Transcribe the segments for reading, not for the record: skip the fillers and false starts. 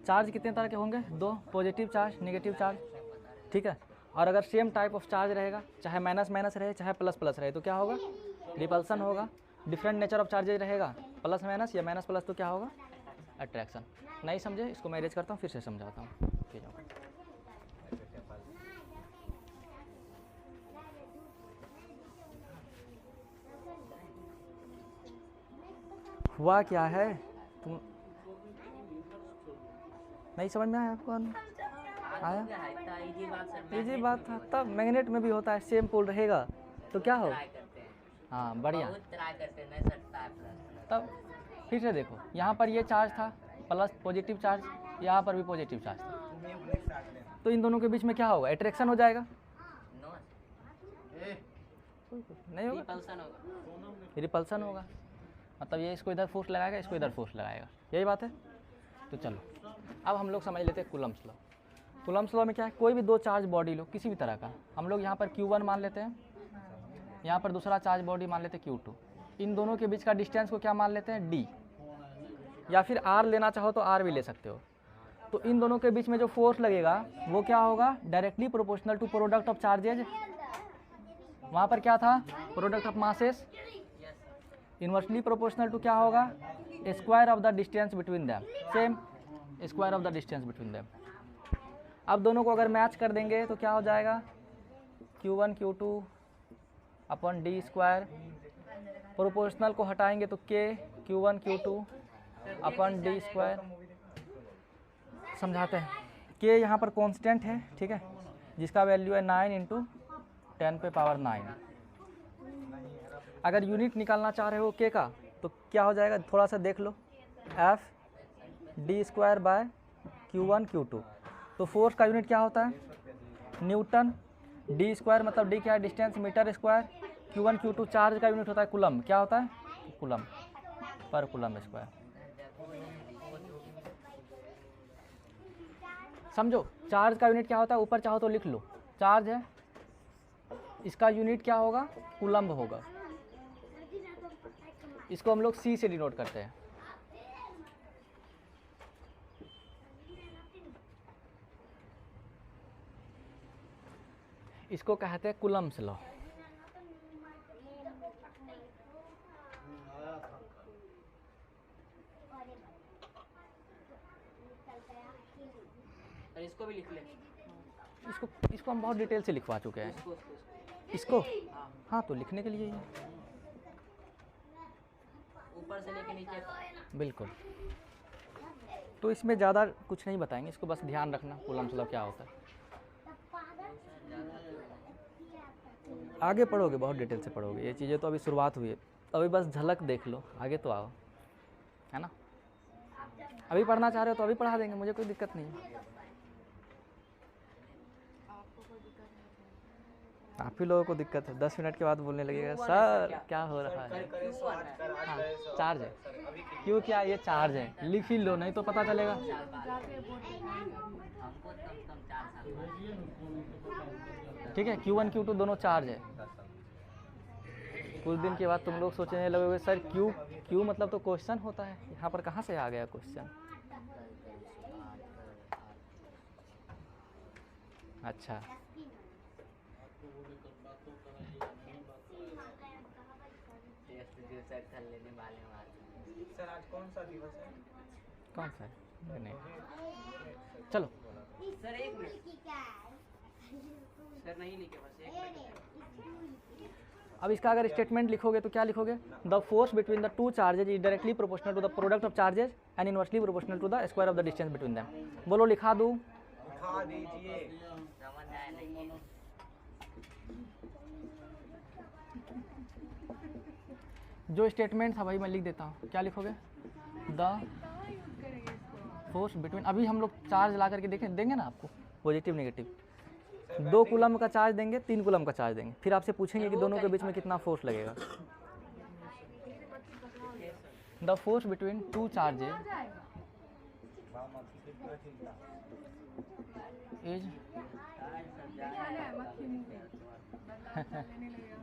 Charge कितने तरह के होंगे? दो, पॉजिटिव चार्ज, नेगेटिव चार्ज, ठीक है। और अगर सेम टाइप ऑफ चार्ज रहेगा, चाहे माइनस माइनस रहे चाहे प्लस प्लस रहे, तो क्या होगा? रिपल्सन होगा। डिफरेंट नेचर ऑफ चार्जेज रहेगा, प्लस माइनस या माइनस प्लस, तो क्या होगा? अट्रैक्शन। नहीं समझे? इसको मैं अरेंज करता हूँ, फिर से समझाता हूँ। ठीक है, हुआ क्या है, तुम नहीं समझ में आया आपको? आया? इजी बात था। तब मैग्नेट में भी होता है, सेम पोल रहेगा तो क्या हो? हाँ, बढ़िया। तब फिर से देखो, यहाँ पर ये चार्ज था प्लस पॉजिटिव चार्ज, यहाँ पर भी पॉजिटिव चार्ज था, तो इन दोनों के बीच में क्या होगा? अट्रैक्शन हो जाएगा? नहीं होगा, रिपल्सन होगा। मतलब ये इसको इधर फोर्स लगाएगा, इसको इधर फोर्स लगाएगा, यही बात है। तो चलो अब हम लोग समझ लेते हैं कूलम्ब्स लॉ। कूलम्ब्स लॉ में क्या है? कोई भी दो चार्ज बॉडी लो किसी भी तरह का, हम लोग यहाँ पर Q1 मान लेते हैं, यहाँ पर दूसरा चार्ज बॉडी मान लेते हैं Q2। इन दोनों के बीच का डिस्टेंस को क्या मान लेते हैं? D, या फिर R लेना चाहो तो R भी ले सकते हो। तो इन दोनों के बीच में जो फोर्स लगेगा वो क्या होगा? Directly proportional to product of charges. वहाँ पर क्या था? Product of masses. Inversely proportional to क्या होगा? Square of the distance between them, same square of the distance between them. अब दोनों को अगर मैच कर देंगे तो क्या हो जाएगा? Q1 Q2 अपन D स्क्वायर। प्रोपोर्शनल को हटाएंगे तो K Q1 Q2 अपन D स्क्वायर। समझाते हैं। K यहाँ पर कांस्टेंट है, ठीक है, जिसका वैल्यू है 9 इंटू 10⁻⁹। अगर यूनिट निकालना चाह रहे हो K का तो क्या हो जाएगा? थोड़ा सा देख लो, F D square by Q1 Q2। तो फोर्स का यूनिट क्या होता है? न्यूटन। D स्क्वायर मतलब D क्या है? Distance, metre square. Q1 Q2 charge का यूनिट होता है कूलम। क्या होता है? Coulomb per coulomb square. समझो, चार्ज का यूनिट क्या होता है? ऊपर चाहो तो लिख लो, चार्ज है, इसका यूनिट क्या होगा? कूलम्ब होगा। इसको हम लोग C से डिनोट करते हैं। इसको कहते हैं कूलम्ब्स लॉ। इसको भी लिख ले। इसको हम बहुत डिटेल से लिखवा चुके हैं। इसको हाँ, तो लिखने के लिए ही ऊपर से लेके नीचे। बिल्कुल। तो इसमें ज़्यादा कुछ नहीं बताएंगे, इसको बस ध्यान रखना कूलम्ब्स लॉ क्या होता है। आगे पढ़ोगे, बहुत डिटेल से पढ़ोगे, ये चीज़ें तो अभी शुरुआत हुई है, अभी बस झलक देख लो, आगे तो आओ, है ना। अभी पढ़ना चाह रहे हो तो अभी पढ़ा देंगे, मुझे कोई दिक्कत नहीं है। आप ही लोगों को दिक्कत है, 10 मिनट के बाद बोलने लगेगा सर क्या हो रहा है। हाँ, चार्ज है। क्यों? क्या ये चार्ज है? लिख ही लो, नहीं तो पता चलेगा। ठीक है, Q1 Q2 दोनों चार्ज है। कुछ दिन के बाद तुम लोग सोचने लगोगे सर क्यू मतलब तो क्वेश्चन होता है, यहाँ पर कहाँ से आ गया क्वेश्चन। अच्छा, सर आज कौन सा दिवस है? कौन सा है? नहीं, चलो सर एक मिनट, सर नहीं लिखे, बस एक मिनट। अब इसका अगर स्टेटमेंट लिखोगे तो क्या लिखोगे? The force between the two charges is directly proportional to the product of charges and inversely proportional to the square of the distance between them. बोलो, लिखा दूँ? लिखा दीजिए। समझ आया नहीं? जो स्टेटमेंट था भाई मैं लिख देता हूँ, क्या लिखोगे? द फोर्स बिटवीन, अभी हम लोग चार्ज ला करके देंगे ना आपको, पॉजिटिव नेगेटिव, 2 कूलम का चार्ज देंगे, 3 कूलम का चार्ज देंगे, फिर आपसे पूछेंगे कि दोनों के बीच में कितना फोर्स लगेगा। The force between two charges is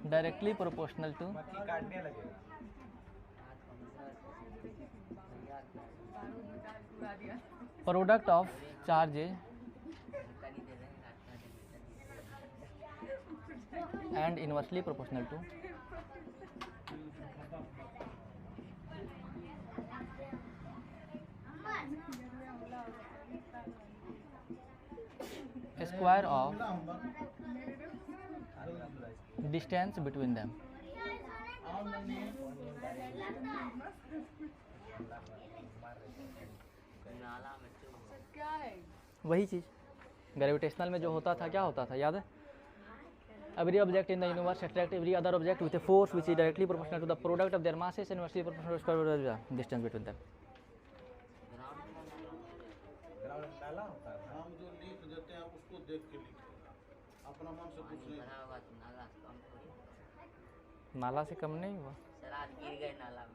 directly proportional to काटने लगेगा। Product of charges and inversely proportional to square of distance between them. क्या है? वही चीज़ ग्रेविटेशनल में जो होता था, क्या होता था याद है? Every object in the universe attract every other object with a force which is directly proportional to the product of their masses and inversely proportional to square distance between them. Ground डाला होता है। हम जो लिख देते हैं उसको देख के लिखते हैं, अपना मन से कुछ नहीं। नाला से कम नहीं हुआ? सर आज गिर गए नाला में।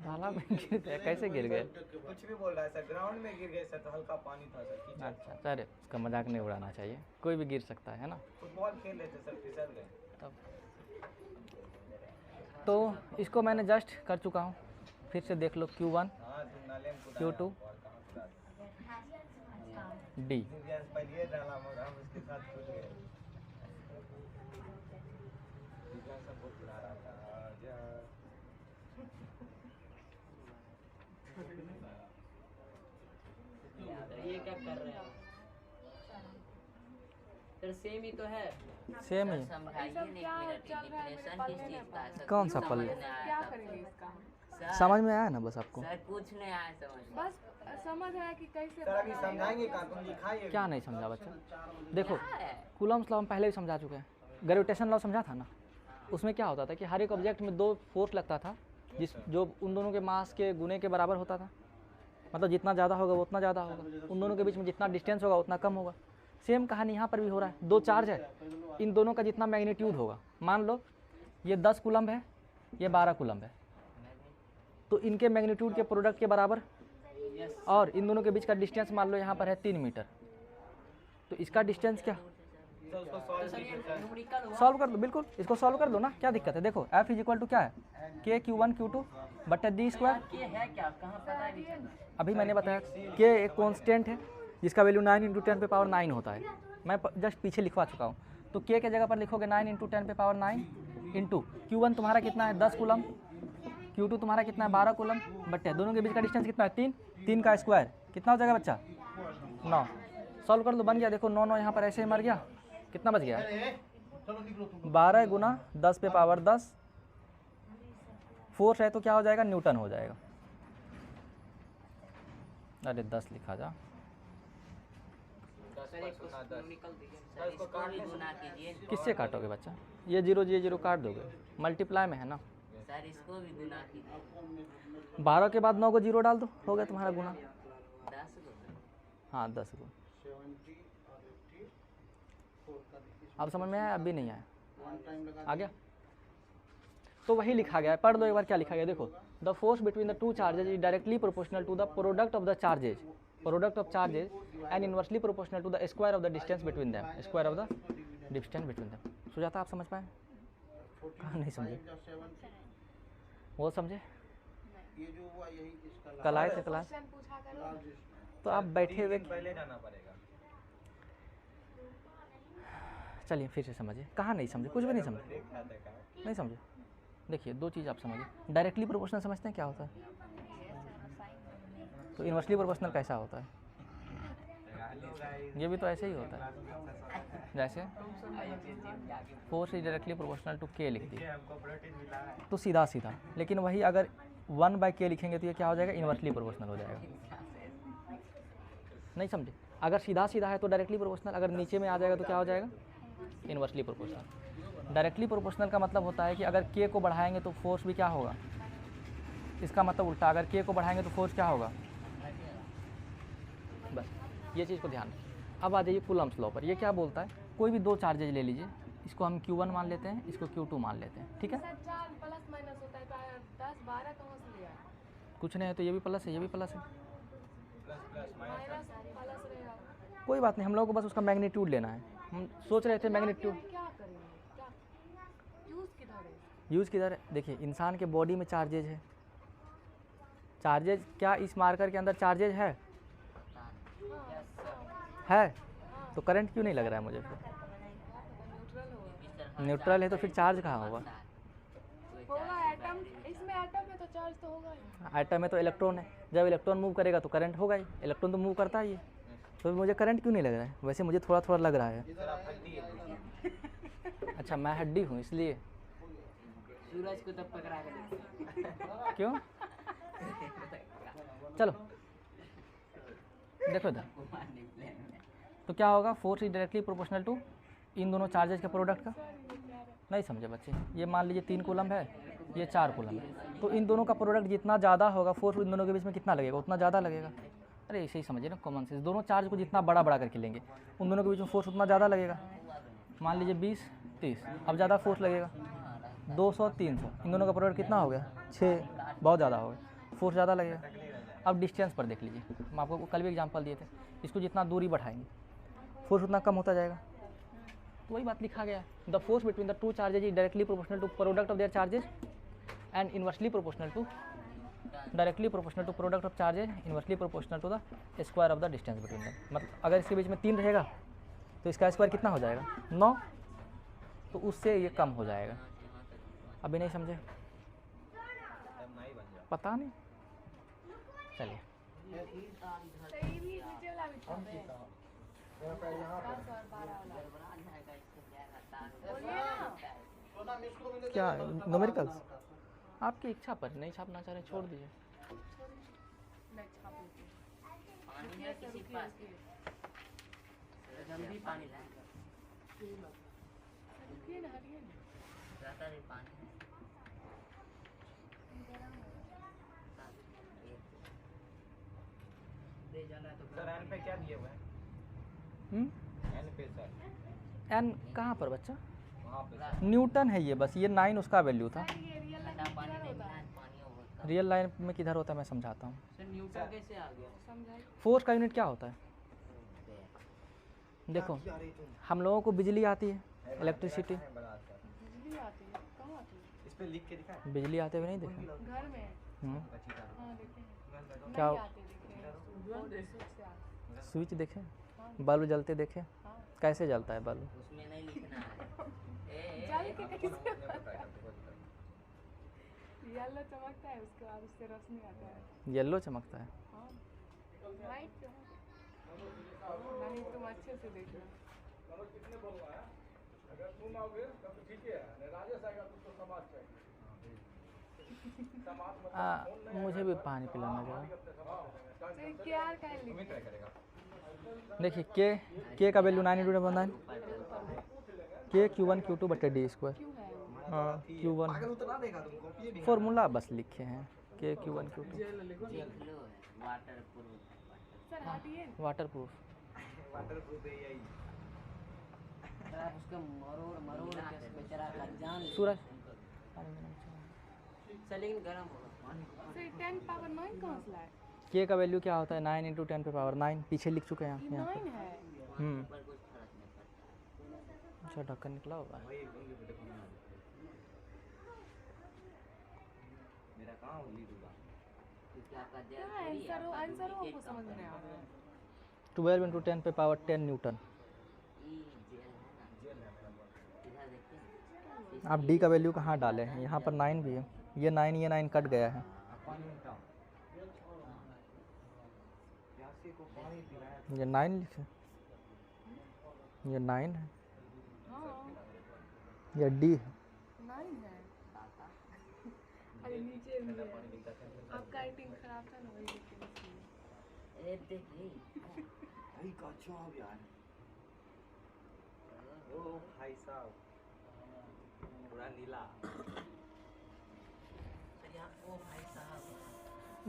नाला में गिर गए? कैसे गिर गए? कुछ भी बोल रहा है सर, ग्राउंड में गिर गए सर, तो हल्का पानी था सर, कीचड़। अच्छा, अरे उसका मजाक नहीं उड़ाना चाहिए, कोई भी गिर सकता है ना। फुटबॉल खेल रहे थे सर, फिसल गए। तब तो इसको मैंने जस्ट कर चुका हूँ, फिर से देख लो Q1 हाँ तुम नाले में कूदा Q2 और कहाँ कूदा? D। दिव्यांश पहले डाला मगर हम उसके साथ कूद गए। दिव्यांश सबको बुला रहा था आजा। ये क्या कर रहे हैं सर? सेम ही तो है। सेम ही। समझाइए नहीं मिनट डिफिनेशन किस चीज का है सर? कौन सा समझ पल्ले? नहीं आया क्या तब करेंगे इसका? सर, समझ में आया ना बस आपको? सर कुछ नहीं आया समझ में। बस समझ आया कि कैसे सर अभी समझाएंगे कहाँ, तुम लिखाइए। क्या नहीं समझा बच्चा? देखो क्या है? कूलम्स लॉ हम पहले भी समझा चुके हैं, ग्रेविटेशन लॉ समझा था ना। उसमें क्या होता था कि हर एक ऑब्जेक्ट में दो फोर्स लगता था, जो उन दोनों के मास के गुने के बराबर होता था। मतलब जितना ज़्यादा होगा वो उतना ज़्यादा होगा, उन दोनों के बीच में जितना डिस्टेंस होगा उतना कम होगा। सेम कहानी यहाँ पर भी हो रहा है। दो चार्ज है, इन दोनों का जितना मैग्नीट्यूड होगा, मान लो ये 10 कूलम्ब है, ये 12 कूलम्ब है, तो इनके मैग्नीट्यूड के प्रोडक्ट के बराबर। और इन दोनों के बीच का डिस्टेंस मान लो यहाँ पर है 3 मीटर, तो इसका डिस्टेंस क्या? तो उसको सॉल्व कीजिए सर। सॉल्व कर दो, बिल्कुल इसको सॉल्व कर दो ना, क्या दिक्कत है? देखो F इक्वल टू क्या है? K Q1 Q2 बटे D स्क्वायर। ये है क्या? कहाँ पता नहीं चला। अभी मैंने बताया K एक कांस्टेंट है जिसका वैल्यू 9 × 10 पे पावर 9 होता है। मैं जस्ट पीछे लिखवा चुका हूँ, तो K के जगह पर लिखोगे 9 × 10 पे पावर 9 इंटू Q1 तुम्हारा कितना है 10 कूलम, Q2 तुम्हारा कितना है 12 कूलम, बटे दोनों के बीच का डिस्टेंस कितना है 3, 3 का स्क्वायर कितना हो जाएगा बच्चा? 9। सॉल्व कर दो, बन गया। देखो 9 9 यहाँ पर ऐसे ही मर गया, कितना बच गया? 12 × 10 पे पावर 10। फोर्स है तो क्या हो जाएगा? न्यूटन हो जाएगा। अरे 10 लिखा जा। सर इसको निकल दीजिए। सर इसको भी गुना कीजिए। किससे काटोगे बच्चा? ये 0 ये 0 काट दोगे, मल्टीप्लाई में है ना। सर इसको भी गुना कीजिए। 12 के बाद 9 को 0 डाल दो, हो गया तुम्हारा गुना। 10 गुना। हाँ 10 गुना। अब समझ में आया? अब भी नहीं आया? आ गया? तो वही लिखा गया है, पढ़ दो एक बार क्या लिखा गया। देखो the force between the two charges is directly proportional to the product of the charges, product of charges and inversely proportional to the square of the distance between them, square of the distance between them. Sujata आप समझ पाए? कहाँ नहीं समझे? वो समझे? ये जो हुआ यही इसका कल आए थे क्लास, क्वेश्चन पूछा करो। तो आप बैठे हुए। पहले जाना पड़ेगा। चलिए फिर से समझिए, कहाँ नहीं समझे? कुछ भी नहीं समझे? देखा देखा। नहीं समझे? देखिए दो चीज़ आप समझिए, डायरेक्टली प्रोपोर्शनल समझते हैं क्या होता है? तो इनवर्सली प्रोपोर्शनल कैसा होता है? ये भी तो ऐसे ही होता है, जैसे force is directly proportional to K लिख दिया हमको प्रोटीन मिला है। तो सीधा सीधा, लेकिन वही अगर 1/K लिखेंगे तो ये क्या हो जाएगा? इनवर्सली प्रोपोर्शनल हो जाएगा। नहीं समझे? अगर सीधा सीधा है तो डायरेक्टली प्रोपोर्शनल, अगर नीचे में आ जाएगा तो क्या हो जाएगा? Inversely proportional. डायरेक्टली प्रोपोर्शनल का मतलब होता है कि अगर K को बढ़ाएंगे तो फोर्स भी क्या होगा? इसका मतलब उल्टा, अगर K को बढ़ाएंगे तो फोर्स क्या होगा? बस ये चीज़ को ध्यान रखिए। अब आ जाइए कूलम्स लॉ पर। ये क्या बोलता है? कोई भी दो चार्जेज ले लीजिए, इसको हम Q1 मान लेते हैं, इसको Q2 मान लेते हैं, ठीक है? सर 4 प्लस माइनस होता है तो 10 12 कहाँ से लिया? कुछ नहीं है तो ये भी प्लस है, ये भी प्लस है, plus plus minus. Minus plus रहेगा। कोई बात नहीं। हम लोगों को बस उसका मैग्नीट्यूड लेना है। हम सोच रहे थे मैग्नीट्यूड क्या करेंगे? क्या यूज किधर है? यूज़ किधर है? देखिए इंसान के बॉडी में चार्जेज है। चार्जेज क्या इस मार्कर के अंदर चार्जेज है? है तो करंट क्यों नहीं लग रहा है मुझे फिर? न्यूट्रल होगा। न्यूट्रल है तो फिर चार्ज कहाँ होगा? होगा एटम, इसमें एटम है तो चार्ज तो होगा ही। एटम में तो इलेक्ट्रॉन है, जब इलेक्ट्रॉन मूव करेगा तो करंट होगा ही, इलेक्ट्रॉन तो मूव करता ही है, तो मुझे करंट क्यों नहीं लग रहा है? वैसे मुझे थोड़ा थोड़ा लग रहा है। अच्छा मैं हड्डी हूँ इसलिए? सूरज को तब पकड़ा कर क्यों? चलो देखो इधर, तो क्या होगा? Force is directly proportional to इन दोनों चार्जेस के प्रोडक्ट का। नहीं समझे बच्चे? ये मान लीजिए 3 कूलम है, ये 4 कूलम है, तो इन दोनों का प्रोडक्ट जितना ज़्यादा होगा फोर्स इन दोनों के बीच में कितना लगेगा? उतना ज़्यादा लगेगा। अरे ऐसे ही समझिए ना, कॉमन सेंस। दोनों चार्ज को जितना बड़ा बड़ा करके लेंगे उन दोनों के बीच में फोर्स उतना ज़्यादा लगेगा। मान लीजिए 20 30, अब ज़्यादा फोर्स लगेगा 200 300, इन दोनों का प्रोडक्ट कितना हो गया? 6, बहुत ज़्यादा हो गया, फोर्स ज़्यादा लगेगा। अब डिस्टेंस पर देख लीजिए, हम आपको कल भी एग्जांपल दिए थे, इसको जितना दूरी बढ़ाएंगे फोर्स उतना कम होता जाएगा। तो वही बात लिखा गया है, the force between the two charges is directly proportional to product of their charges and inversely proportional to directly proportional to product of charges inversely proportional to the square of the distance between them. मतलब अगर इसके बीच में 3 रहेगा तो इसका square कितना हो जाएगा? 9, तो उससे ये कम हो जाएगा। अभी नहीं समझे? पता नहीं, चलिए सही भी नीचे वाला भी छोड़ दे। 10 और 12 वाला। बोलिए ना। क्या न्यूमेरिकल्स आपकी इच्छा पर, नहीं छापना चाह रहे छोड़ दीजिए। मैं छाप लेती हूँ। पानी है किसी के पास? हम भी पानी लाएंगे। रुकिए ना, हटिए ना। जाता नहीं पानी दे जाना तो सर एन पे क्या दिए हुए हैं? एन पे सर एन कहाँ पर बच्चा? वहाँ पे न्यूटन है ये, बस ये 9 उसका वैल्यू था। सर ये रियल लाइफ में पानी किधर नहीं होता मिला है? पानी होगा। रियल लाइफ में किधर होता है मैं समझाता हूँ। सर न्यूटन कैसे आ गया? समझाइए। फोर्स का यूनिट क्या होता है? देखो हम लोगों को बिजली आती है, इलेक्ट्रिसिटी। बिजली आती है, कहाँ आती है? इस पे लिख के दिखा बिजली आते हुए नहीं देखा? घर में। हम्म, हाँ देखे हैं। क्या नहीं आते देखे हैं। स्विच से आते हैं। स्विच देखे, बल्ब जलते देखे? हाँ। कैसे जलता है बल्ब? उसमें नहीं लिखना है। जल के कैसे पता? येलो चमकता है, उसके बाद उससे रोशनी आता है। येलो चमकता है। हाँ। राइट। नहीं तुम अच्छे से देखना। मुझे भी पानी पिलाना जरा। तो क्या का लिखना? देखिए के का वैल्यू 9 × 9 के Q1 Q2 बटे D स्क्वायर। क्यों है वो? हाँ Q1 उतना देखा तुम कॉपी नहीं फॉर्मूला बस लिखे हैं, के Q1 Q2 लिख लो है वाटर प्रूफ। सर हटिए। Waterproof. वाटर प्रूफ है यही उसका मरोड़ के बेचारा का जान ले। सूरज सर लेकिन गर्म होगा पानी। सर 10 पावर 9 कहाँ से लाए? के का वैल्यू क्या होता है? 9 × 10 पे पावर 9, पीछे लिख चुके हैं ये यहाँ 9 है। पर कुछ फर्क नहीं पड़ता। अच्छा ढक्कन निकला होगा। मेरा कहाँ उंगली डूबा? क्योंकि आपका क्या जेल आंसर हो आपको समझ नहीं आ रहा है। 12 × 10 पे पावर 10 न्यूटन। जेल है ना इधर देखते हैं। आप D का वैल्यू कहाँ डाले हैं? यहाँ पर 9 भी है, ये 9 कट गया है। प्यासे को पानी पिलाया ये 9 लिखे, ये 9 है, हाँ ये D है। 9 है। अरे नीचे भी है। आपका एक्टिंग खराब था ना, वही देख के इसलिए। ए देखिए भाई का अच्छा यार ओ भाई साहब पूरा नीला सर यहाँ ओ भाई साहब।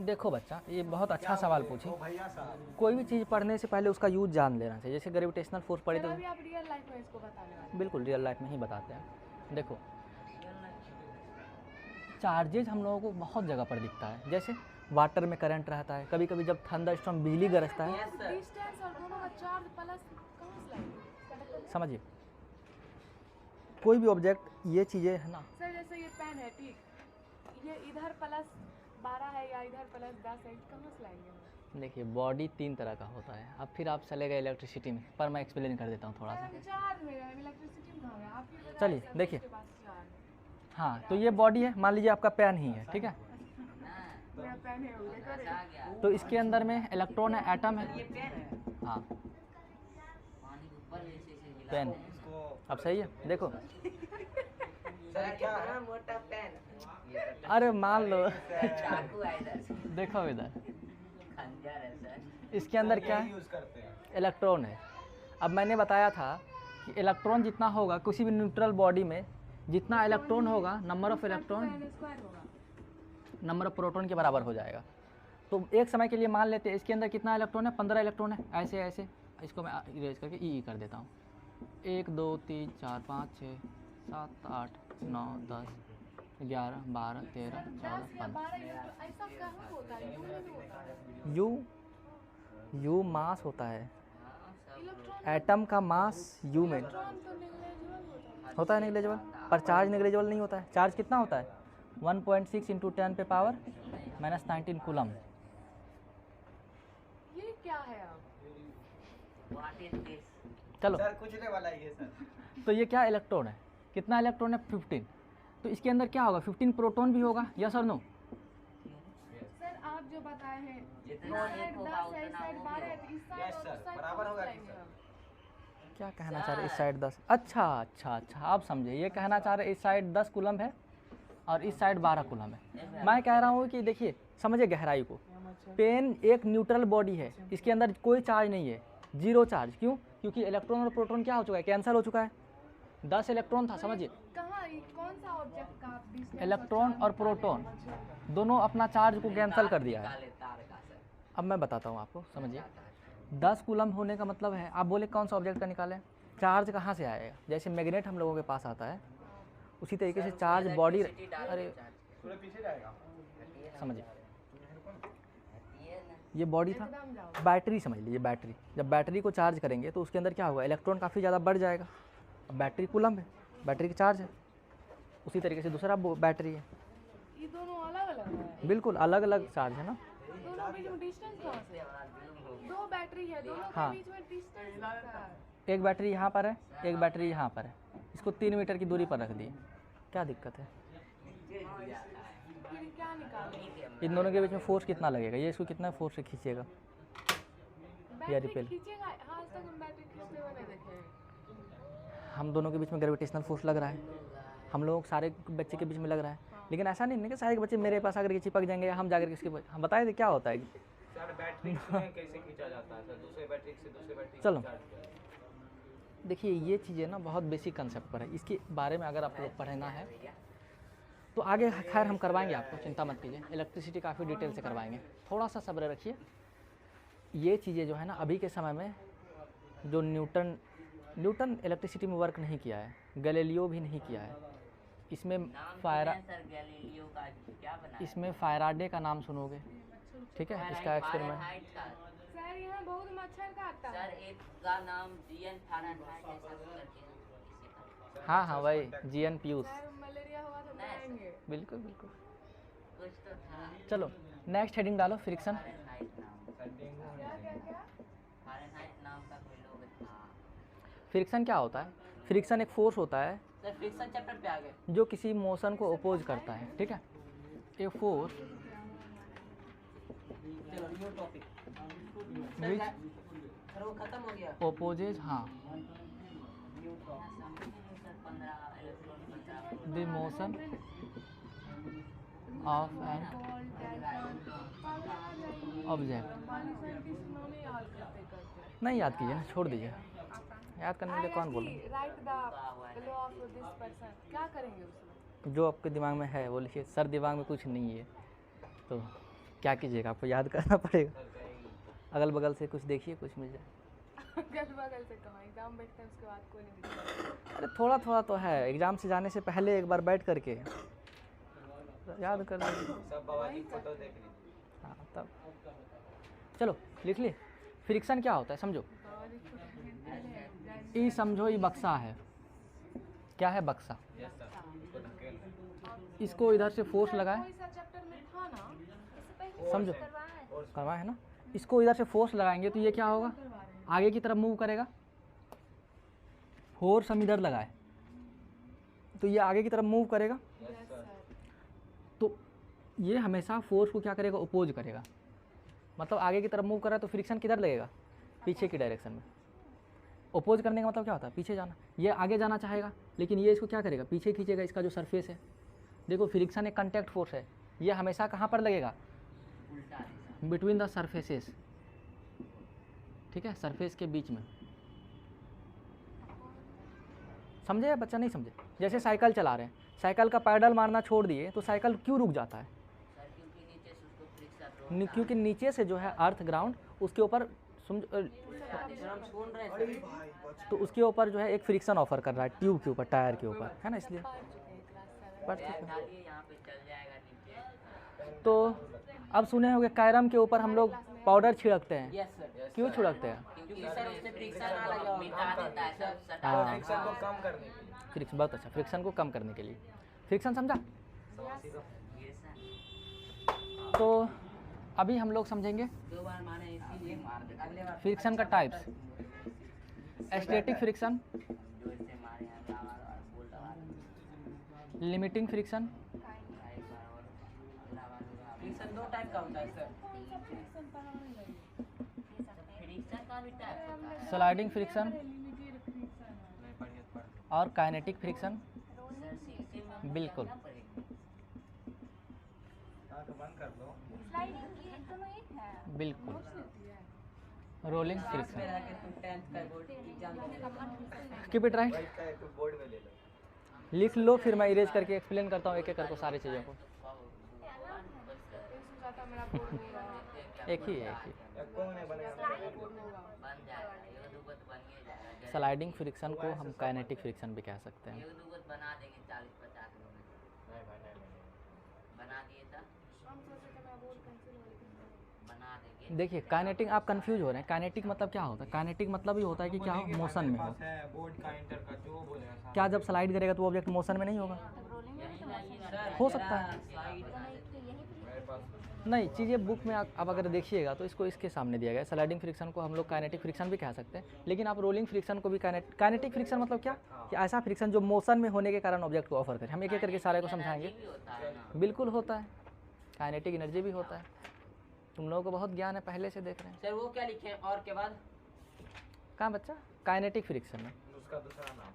देखो बच्चा, ये बहुत अच्छा सवाल पूछी। ओ भैया साहब कोई भी चीज़ पढ़ने से पहले उसका यूज जान लेना चाहिए। जैसे ग्रेविटेशनल फोर्स पढ़े सर तो अभी आप रियल लाइफ में इसको बताने वाले बिल्कुल रियल लाइफ में ही बताते हैं। देखो चार्जेज हम लोगों को बहुत जगह पर दिखता है, जैसे वाटर में करंट रहता है, कभी कभी जब थंडरस्टॉर्म बिजली गरजता है। Yes sir. डिस्टेंस और दोनों का चार्ज प्लस कहाँ से लाएंगे? समझिए कोई भी ऑब्जेक्ट, ये चीज़ें है ना, सर जैसे ये पेन है, ठीक, ये इधर प्लस 12 है या इधर प्लस 10 है, कहाँ से लाएंगे हम? देखिए बॉडी 3 तरह का होता है। अब फिर आप चले गए इलेक्ट्रिसिटी में, पर मैं एक्सप्लेन कर देता हूँ थोड़ा सा। चार्ज में है, इलेक्ट्रिसिटी में है। आप ही बताइए चलिए सर, देखिए, उसके पास चार्ज है। हाँ तो ये बॉडी है, मान लीजिए आपका पेन ही है, ठीक है। मेरा पेन है, वो देखो रे। तो इसके अंदर में इलेक्ट्रॉन है, एटम है। हाँ पानी के ऊपर ऐसे पेन, अब सही है देखो। सर क्या है? मोटा पेन अरे मान लो चाकू है इधर से, देखो इधर, खंजर है सर। इसके अंदर क्या है, यूज करते हैं? इलेक्ट्रॉन है। अब मैंने बताया था कि इलेक्ट्रॉन जितना होगा किसी भी न्यूट्रल बॉडी में, जितना इलेक्ट्रॉन होगा नंबर ऑफ इलेक्ट्रॉन स्क्वायर होगा। नंबर ऑफ प्रोटॉन के बराबर हो जाएगा। तो एक समय के लिए मान लेते हैं इसके अंदर कितना इलेक्ट्रॉन है, 15 इलेक्ट्रॉन है। ऐसे ऐसे इसको मैं इरेज करके ई कर देता हूँ। 1 2 3 4 5 6 7 8 9 10 11 12 13 14 15। 12 इलेक्ट्रॉन ऐसा कहाँ होता है? यू में भी होता है। यू मास होता है, इलेक्ट्रॉन एटम का मास यू में तो नेग्लिजिबल होता है, नेग्लिजिबल। पर चार्ज नेग्लिजिबल नहीं होता है। चार्ज कितना होता है, 1.6 × 10 पे पावर -19 कूलम। ये क्या है अब? What is this? चलो सर कुछ नहीं वाला ये सर। तो ये क्या इलेक्ट्रॉन है, कितना इलेक्ट्रॉन है, 15। तो इसके अंदर क्या होगा, 15 प्रोटॉन भी होगा, यस और नो। सर आप जो बताए हैं जितना इस एक साइड होगा 10 है, इस उतना साइड वो 12 है, तो इस साइड Yes, और sir, उस साइड बराबर पहुंच होगा कि जाएंगे सर? हम। क्या कहना चाह रहे इस साइड 10? अच्छा अच्छा अच्छा, आप समझे, ये कहना चाह रहे इस साइड 10 कूलम है और इस साइड 12 कूलम है। मैं कह रहा हूँ कि देखिए समझिए गहराई को। पेन एक न्यूट्रल बॉडी है, इसके अंदर कोई चार्ज नहीं है, 0 चार्ज। क्यों? क्योंकि इलेक्ट्रॉन और प्रोटॉन क्या हो चुका है, कैंसिल हो चुका है। 10 इलेक्ट्रॉन था, समझिए। कहाँ ये कौन सा ऑब्जेक्ट का आप डिस्टेंस इलेक्ट्रॉन और प्रोटॉन दोनों अपना चार्ज को कैंसिल कर दिया है। काले तार का सर। अब मैं बताता हूँ आपको, समझिए। 10 कूलम होने का मतलब है, आप बोले कौन सा ऑब्जेक्ट का निकालें, चार्ज कहाँ से आएगा। जैसे मैग्नेट हम लोगों के पास आता है, उसी तरीके से चार्ज बॉडी, अरे थोड़ा पीछे जाएगा। समझिए, ये ना ये बॉडी था, एकदम जाओ। बैटरी समझ लीजिए। बैटरी, जब बैटरी को चार्ज करेंगे तो उसके अंदर क्या होगा, इलेक्ट्रॉन काफ़ी ज़्यादा बढ़ जाएगा। अब बैटरी कूलम है, बैटरी का चार्ज है। उसी तरीके से दूसरा बैटरी है, ये दोनों अलग अलग है। बिल्कुल अलग अलग चार्ज है ना। दोनों बीच में डिस्टेंस कहाँ से है? 2 बैटरी है, दोनों हाँ। के बीच में डिस्टेंस कितना है? एक बैटरी यहाँ पर है, एक बैटरी यहाँ पर है। इसको 3 मीटर की दूरी पर रख दिए, क्या दिक्कत है। फिर क्या निकालेंगे? इन दोनों के बीच में फोर्स कितना लगेगा, ये इसको कितना फोर्स से खींचेगा। Battery repel. खींचेगा। हाँ, आज तक हम बैटरी खींचते हुए नहीं देखे हैं। हम दोनों के बीच में ग्रेविटेशनल फोर्स लग रहा है, हम लोग सारे बच्चे के बीच में लग रहा है। लेकिन ऐसा नहीं है कि सारे के बच्चे मेरे पास आकर के चिपक जाएंगे या हम जाकर के इसके, हम बताए थे क्या होता है। सर बैटरी में कैसे खींचा जाता है सर? दूसरे बैटरी से दूसरे बैटरी चलो। देखिए ये चीज़ें ना बहुत बेसिक कंसेप्ट पर है, इसके बारे में अगर आपको पढ़ना है तो आगे खैर हम करवाएंगे आपको, चिंता मत कीजिए। इलेक्ट्रिसिटी काफ़ी डिटेल से करवाएंगे, थोड़ा सा सब्र रखिए। ये चीज़ें जो है ना अभी के समय में, जो न्यूटन इलेक्ट्रिसिटी में वर्क नहीं किया है, गैलीलियो भी नहीं किया है। इसमें सर गैलीलियो का क्या बना? इसमें फायराडे का नाम सुनोगे, ठीक है, इसका एक्सपेरिमेंट। फ़ारेनहाइट का। सर यहाँ बहुत मच्छर काटता है। सर एक का नाम जीएन फ़ारेनहाइट ऐसा कुछ करके किसी का। हाँ हाँ वही जीएन पियूष, सर मलेरिया हुआ तो मरेंगे। बिल्कुल बिल्कुल। कुछ तो था। चलो नेक्स्ट हेडिंग डालो, फ्रिक्शन। फ़ारेनहाइट नाम। क्या? फ़ारेनहाइट नाम का कोई लोग था। फ्रिक्शन क्या होता है, फ्रिक्शन एक फोर्स होता है सर फ्रिक्शन चैप्टर पे आ गए। जो किसी मोशन को अपोज करता है, ठीक है। एक फोर्स चलो न्यू टॉपिक। विच सर वो खत्म हो गया। ओपोजेज, हाँ, new topic. Sir 15 electron 15 the motion of an object. नहीं याद कीजिए ना, छोड़ दीजिए, याद करने के लिए कौन बोल रहा है। Right the law of this person. क्या करेंगे उसमें? जो आपके दिमाग में है वो लिखिए। सर दिमाग में कुछ नहीं है तो क्या कीजिएगा, आपको याद करना पड़ेगा। अगल बगल से कुछ देखिए, कुछ मिल जाए। अगल बगल से कहाँ, एग्जाम बैठते हैं उसके बाद कोई नहीं दिखता। अरे थोड़ा थोड़ा तो है, एग्ज़ाम से जाने से पहले एक बार बैठ करके याद कर लीजिए। सब बाबा की फोटो देख लीजिए। हाँ तब चलो लिख लिए। फ्रिक्शन क्या होता है समझो। ई समझो, ये बक्सा है। क्या है बक्सा? यस सर, इसको धकेल। इसको इधर से फोर्स लगाए, कोई सा चैप्टर में था ना, इससे पहले समझो, करवाया है। करवाए है ना। इसको इधर से फोर्स लगाएंगे तो ये क्या होगा, आगे की तरफ मूव करेगा। फोर्स हम इधर लगाए तो ये आगे की तरफ मूव करेगा। तो ये हमेशा फोर्स को क्या करेगा, अपोज करेगा। मतलब आगे की तरफ मूव कर रहा है तो फ्रिक्शन किधर लगेगा, पीछे की डायरेक्शन में। अपोज करने का मतलब क्या होता है, पीछे जाना। ये आगे जाना चाहेगा लेकिन ये इसको क्या करेगा, पीछे खींचेगा। इसका जो सरफेस है, देखो फ्रिक्शन एक कॉन्टैक्ट फोर्स है, ये हमेशा कहाँ पर लगेगा, बिटवीन द सरफेसेस, ठीक है, सरफेस के बीच में। समझे या बच्चा नहीं समझे? जैसे साइकिल चला रहे हैं, साइकिल का पैडल मारना छोड़ दिए तो साइकिल क्यों रुक जाता है, क्योंकि नीचे से जो है अर्थ ग्राउंड उसके ऊपर तो उसके ऊपर जो है एक फ्रिक्शन ऑफर कर रहा है ट्यूब के ऊपर, टायर के ऊपर, है ना, इसलिए पढ़ चुके हैं। तो अब सुने होंगे कैरम के ऊपर हम लोग पाउडर छिड़कते हैं, क्यों छिड़कते हैं? हाँ, फ्रिक्शन को कम करने के लिए। फ्रिक्शन, बहुत अच्छा, फ्रिक्शन को कम करने के लिए। फ्रिक्शन समझा? तो अभी हम लोग समझेंगे फ्रिक्शन का types. Static friction, limiting friction, friction दो टाइप का होता है सर। स्लाइडिंग फ्रिक्शन और काइनेटिक फ्रिक्शन। बिल्कुल, बंद कर दो। बिल्कुल। Rolling friction, keep it right. Board में ले लो। लिख लो, फिर मैं इरेज करके एक्सप्लेन करता हूँ एक एक करके सारी चीज़ों को। एक ही है, एक ही। कौन है बनेगा? स्लाइडिंग फ्रिक्शन को हम काइनेटिक फ्रिक्शन भी कह सकते हैं। बना देंगे 40-50 लोग बना दिए था, बना देंगे। देखिए काइनेटिक, आप कंफ्यूज हो रहे हैं। काइनेटिक मतलब क्या होता है? काइनेटिक मतलब ये होता है कि क्या हो, मोशन में हो। बोर्ड का इंटर का जो बोलेगा। क्या जब स्लाइड करेगा तो वो ऑब्जेक्ट मोशन में नहीं होगा? हो सकता है, नहीं। चीज़ें बुक में आप अगर देखिएगा तो इसको इसके सामने दिया गया है। स्लाइडिंग फ्रिक्शन को हम लोग काइनेटिक फ्रिक्शन भी कह सकते हैं, लेकिन आप रोलिंग फ्रिक्शन को भी काइनेटिक फ्रिक्शन मतलब क्या, कि ऐसा फ्रिक्शन जो मोशन में होने के कारण ऑब्जेक्ट को ऑफर करे। हम एक एक करके सारे को समझाएंगे। बिल्कुल होता है, काइनेटिक एनर्जी भी होता है। तुम लोगों को बहुत ज्ञान है, पहले से देख रहे हैं। सर वो क्या लिखे हैं और के बाद? कहाँ बच्चा? काइनेटिक फ्रिक्शन में उसका दूसरा नाम।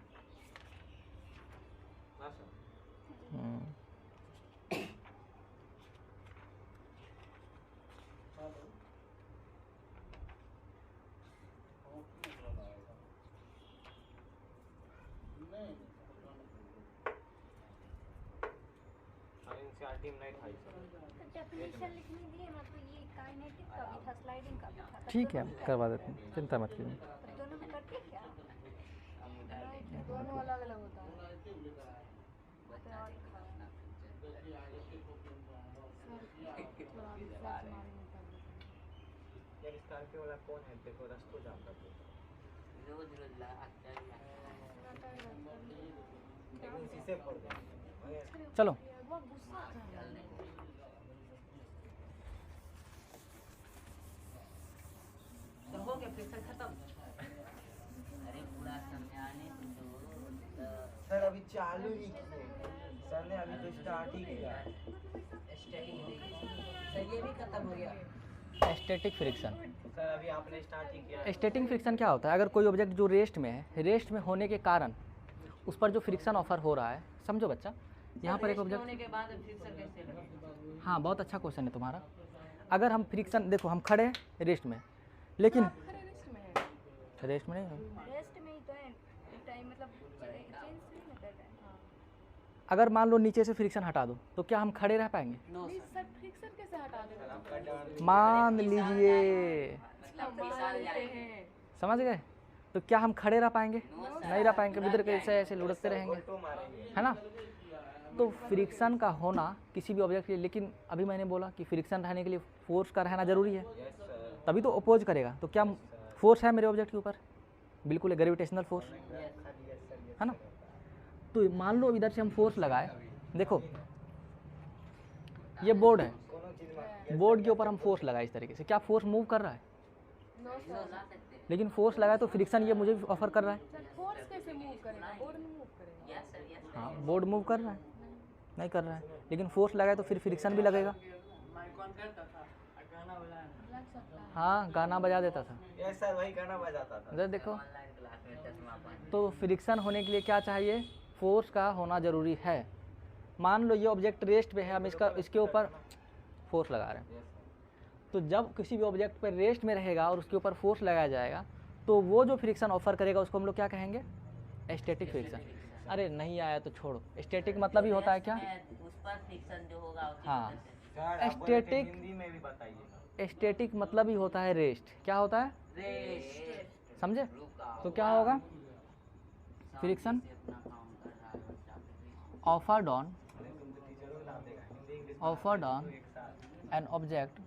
टीम नहीं था डेफिनेशन लिखने दिए, मतलब ये काइनेटिक का भी था, स्लाइडिंग का भी था। ठीक है, करवा देते हैं, चिंता मत कीजिए। दोनों में करते क्या? दोनों अलग अलग होता है। यार स्कॉर्पियो वाला कौन है? देखो रस्तो जाम कर दो। रोज लेकिन शीशे फोड़ दो। चलो तो हो गया, फ्रिक्शन खत्म। अरे पूरा समझाने तो सर अभी चालू ही किए, सर ने अभी तो स्टार्ट ही किया। सर ये भी खत्म हो गया। Static friction. सर अभी आपने स्टार्ट ही किया। स्टैटिक फ्रिक्शन क्या होता है? अगर कोई ऑब्जेक्ट जो रेस्ट में है, रेस्ट में होने के कारण उस पर जो फ्रिक्शन ऑफर हो रहा है, समझो बच्चा, यहाँ पर एक ऑब्जेक्ट होने के बाद फ्रिक्शन कैसे लगे? हाँ, बहुत अच्छा क्वेश्चन है तुम्हारा। अगर हम फ्रिक्शन, देखो हम खड़े हैं रेस्ट में, लेकिन रेस्ट में नहीं हो, रेस्ट में ही तो है टाइम, मतलब चेंज नहीं कर रहे हैं। अगर मान लो नीचे से फ्रिक्शन हटा दो तो क्या हम खड़े रह पाएंगे? नो सर फ्रिक्शन कैसे हटा देते मान लीजिए, मतलब फिसल जाएंगे। समझ गए? तो क्या हम खड़े रह पाएंगे? नहीं रह पाएंगे, इधर कैसे ऐसे लुढ़कते रहेंगे, है ना। तो फ्रिक्शन का होना किसी भी ऑब्जेक्ट के लिए, लेकिन अभी मैंने बोला कि फ्रिक्शन रहने के लिए फोर्स का रहना जरूरी है, तभी तो अपोज करेगा। तो क्या फोर्स है मेरे ऑब्जेक्ट के ऊपर? बिल्कुल है, ग्रेविटेशनल फोर्स, है ना। तो मान लो इधर से हम फोर्स लगाए, देखो ये बोर्ड है, बोर्ड के ऊपर हम फोर्स लगाए इस तरीके से, क्या फोर्स मूव कर रहा है? No sir. ला सकते हैं। लेकिन फोर्स लगाए तो फ्रिक्शन ये मुझे ऑफर कर रहा है। सर फोर्स कैसे मूव करेगा? बोर्ड नहीं मूव करेगा। यस सर, यस हाँ, बोर्ड मूव कर रहा है? नहीं कर रहा है, लेकिन फोर्स लगाए तो फिर फ्रिक्शन भी लगेगा। लग सकता है। हाँ, गाना बजा देता था। यस सर, वही गाना बजाता था। इधर देखो, ऑनलाइन क्लास में 10वां पानी। तो फ्रिक्शन होने के लिए क्या चाहिए? फोर्स का होना ज़रूरी है। मान लो ये ऑब्जेक्ट रेस्ट पे है, हम इसके ऊपर फोर्स लगा रहे हैं, तो जब किसी भी ऑब्जेक्ट पर रेस्ट में रहेगा और उसके ऊपर फोर्स लगाया जाएगा तो वो जो फ्रिक्शन ऑफर करेगा उसको हम लोग क्या कहेंगे? Static friction. अरे नहीं आया तो छोड़ो, स्टैटिक मतलब ही होता है क्या? उस पर फ्रिक्शन जो होगा उसी हाँ। वजह से। सर आप बोले थे स्टैटिक- हिंदी में भी बताइए। स्टैटिक मतलब ही होता है रेस्ट। क्या होता है? रेस्ट। समझे? रुका तो क्या होगा? फ्रिक्शन से अपना काम कर रहा है बच्चा पे। ऑफर्ड ऑन अरे तुम तो टीचर को नाम देगा, हिंदी इंग्लिश ऑफर्ड ऑन एक साथ। एन ऑब्जेक्ट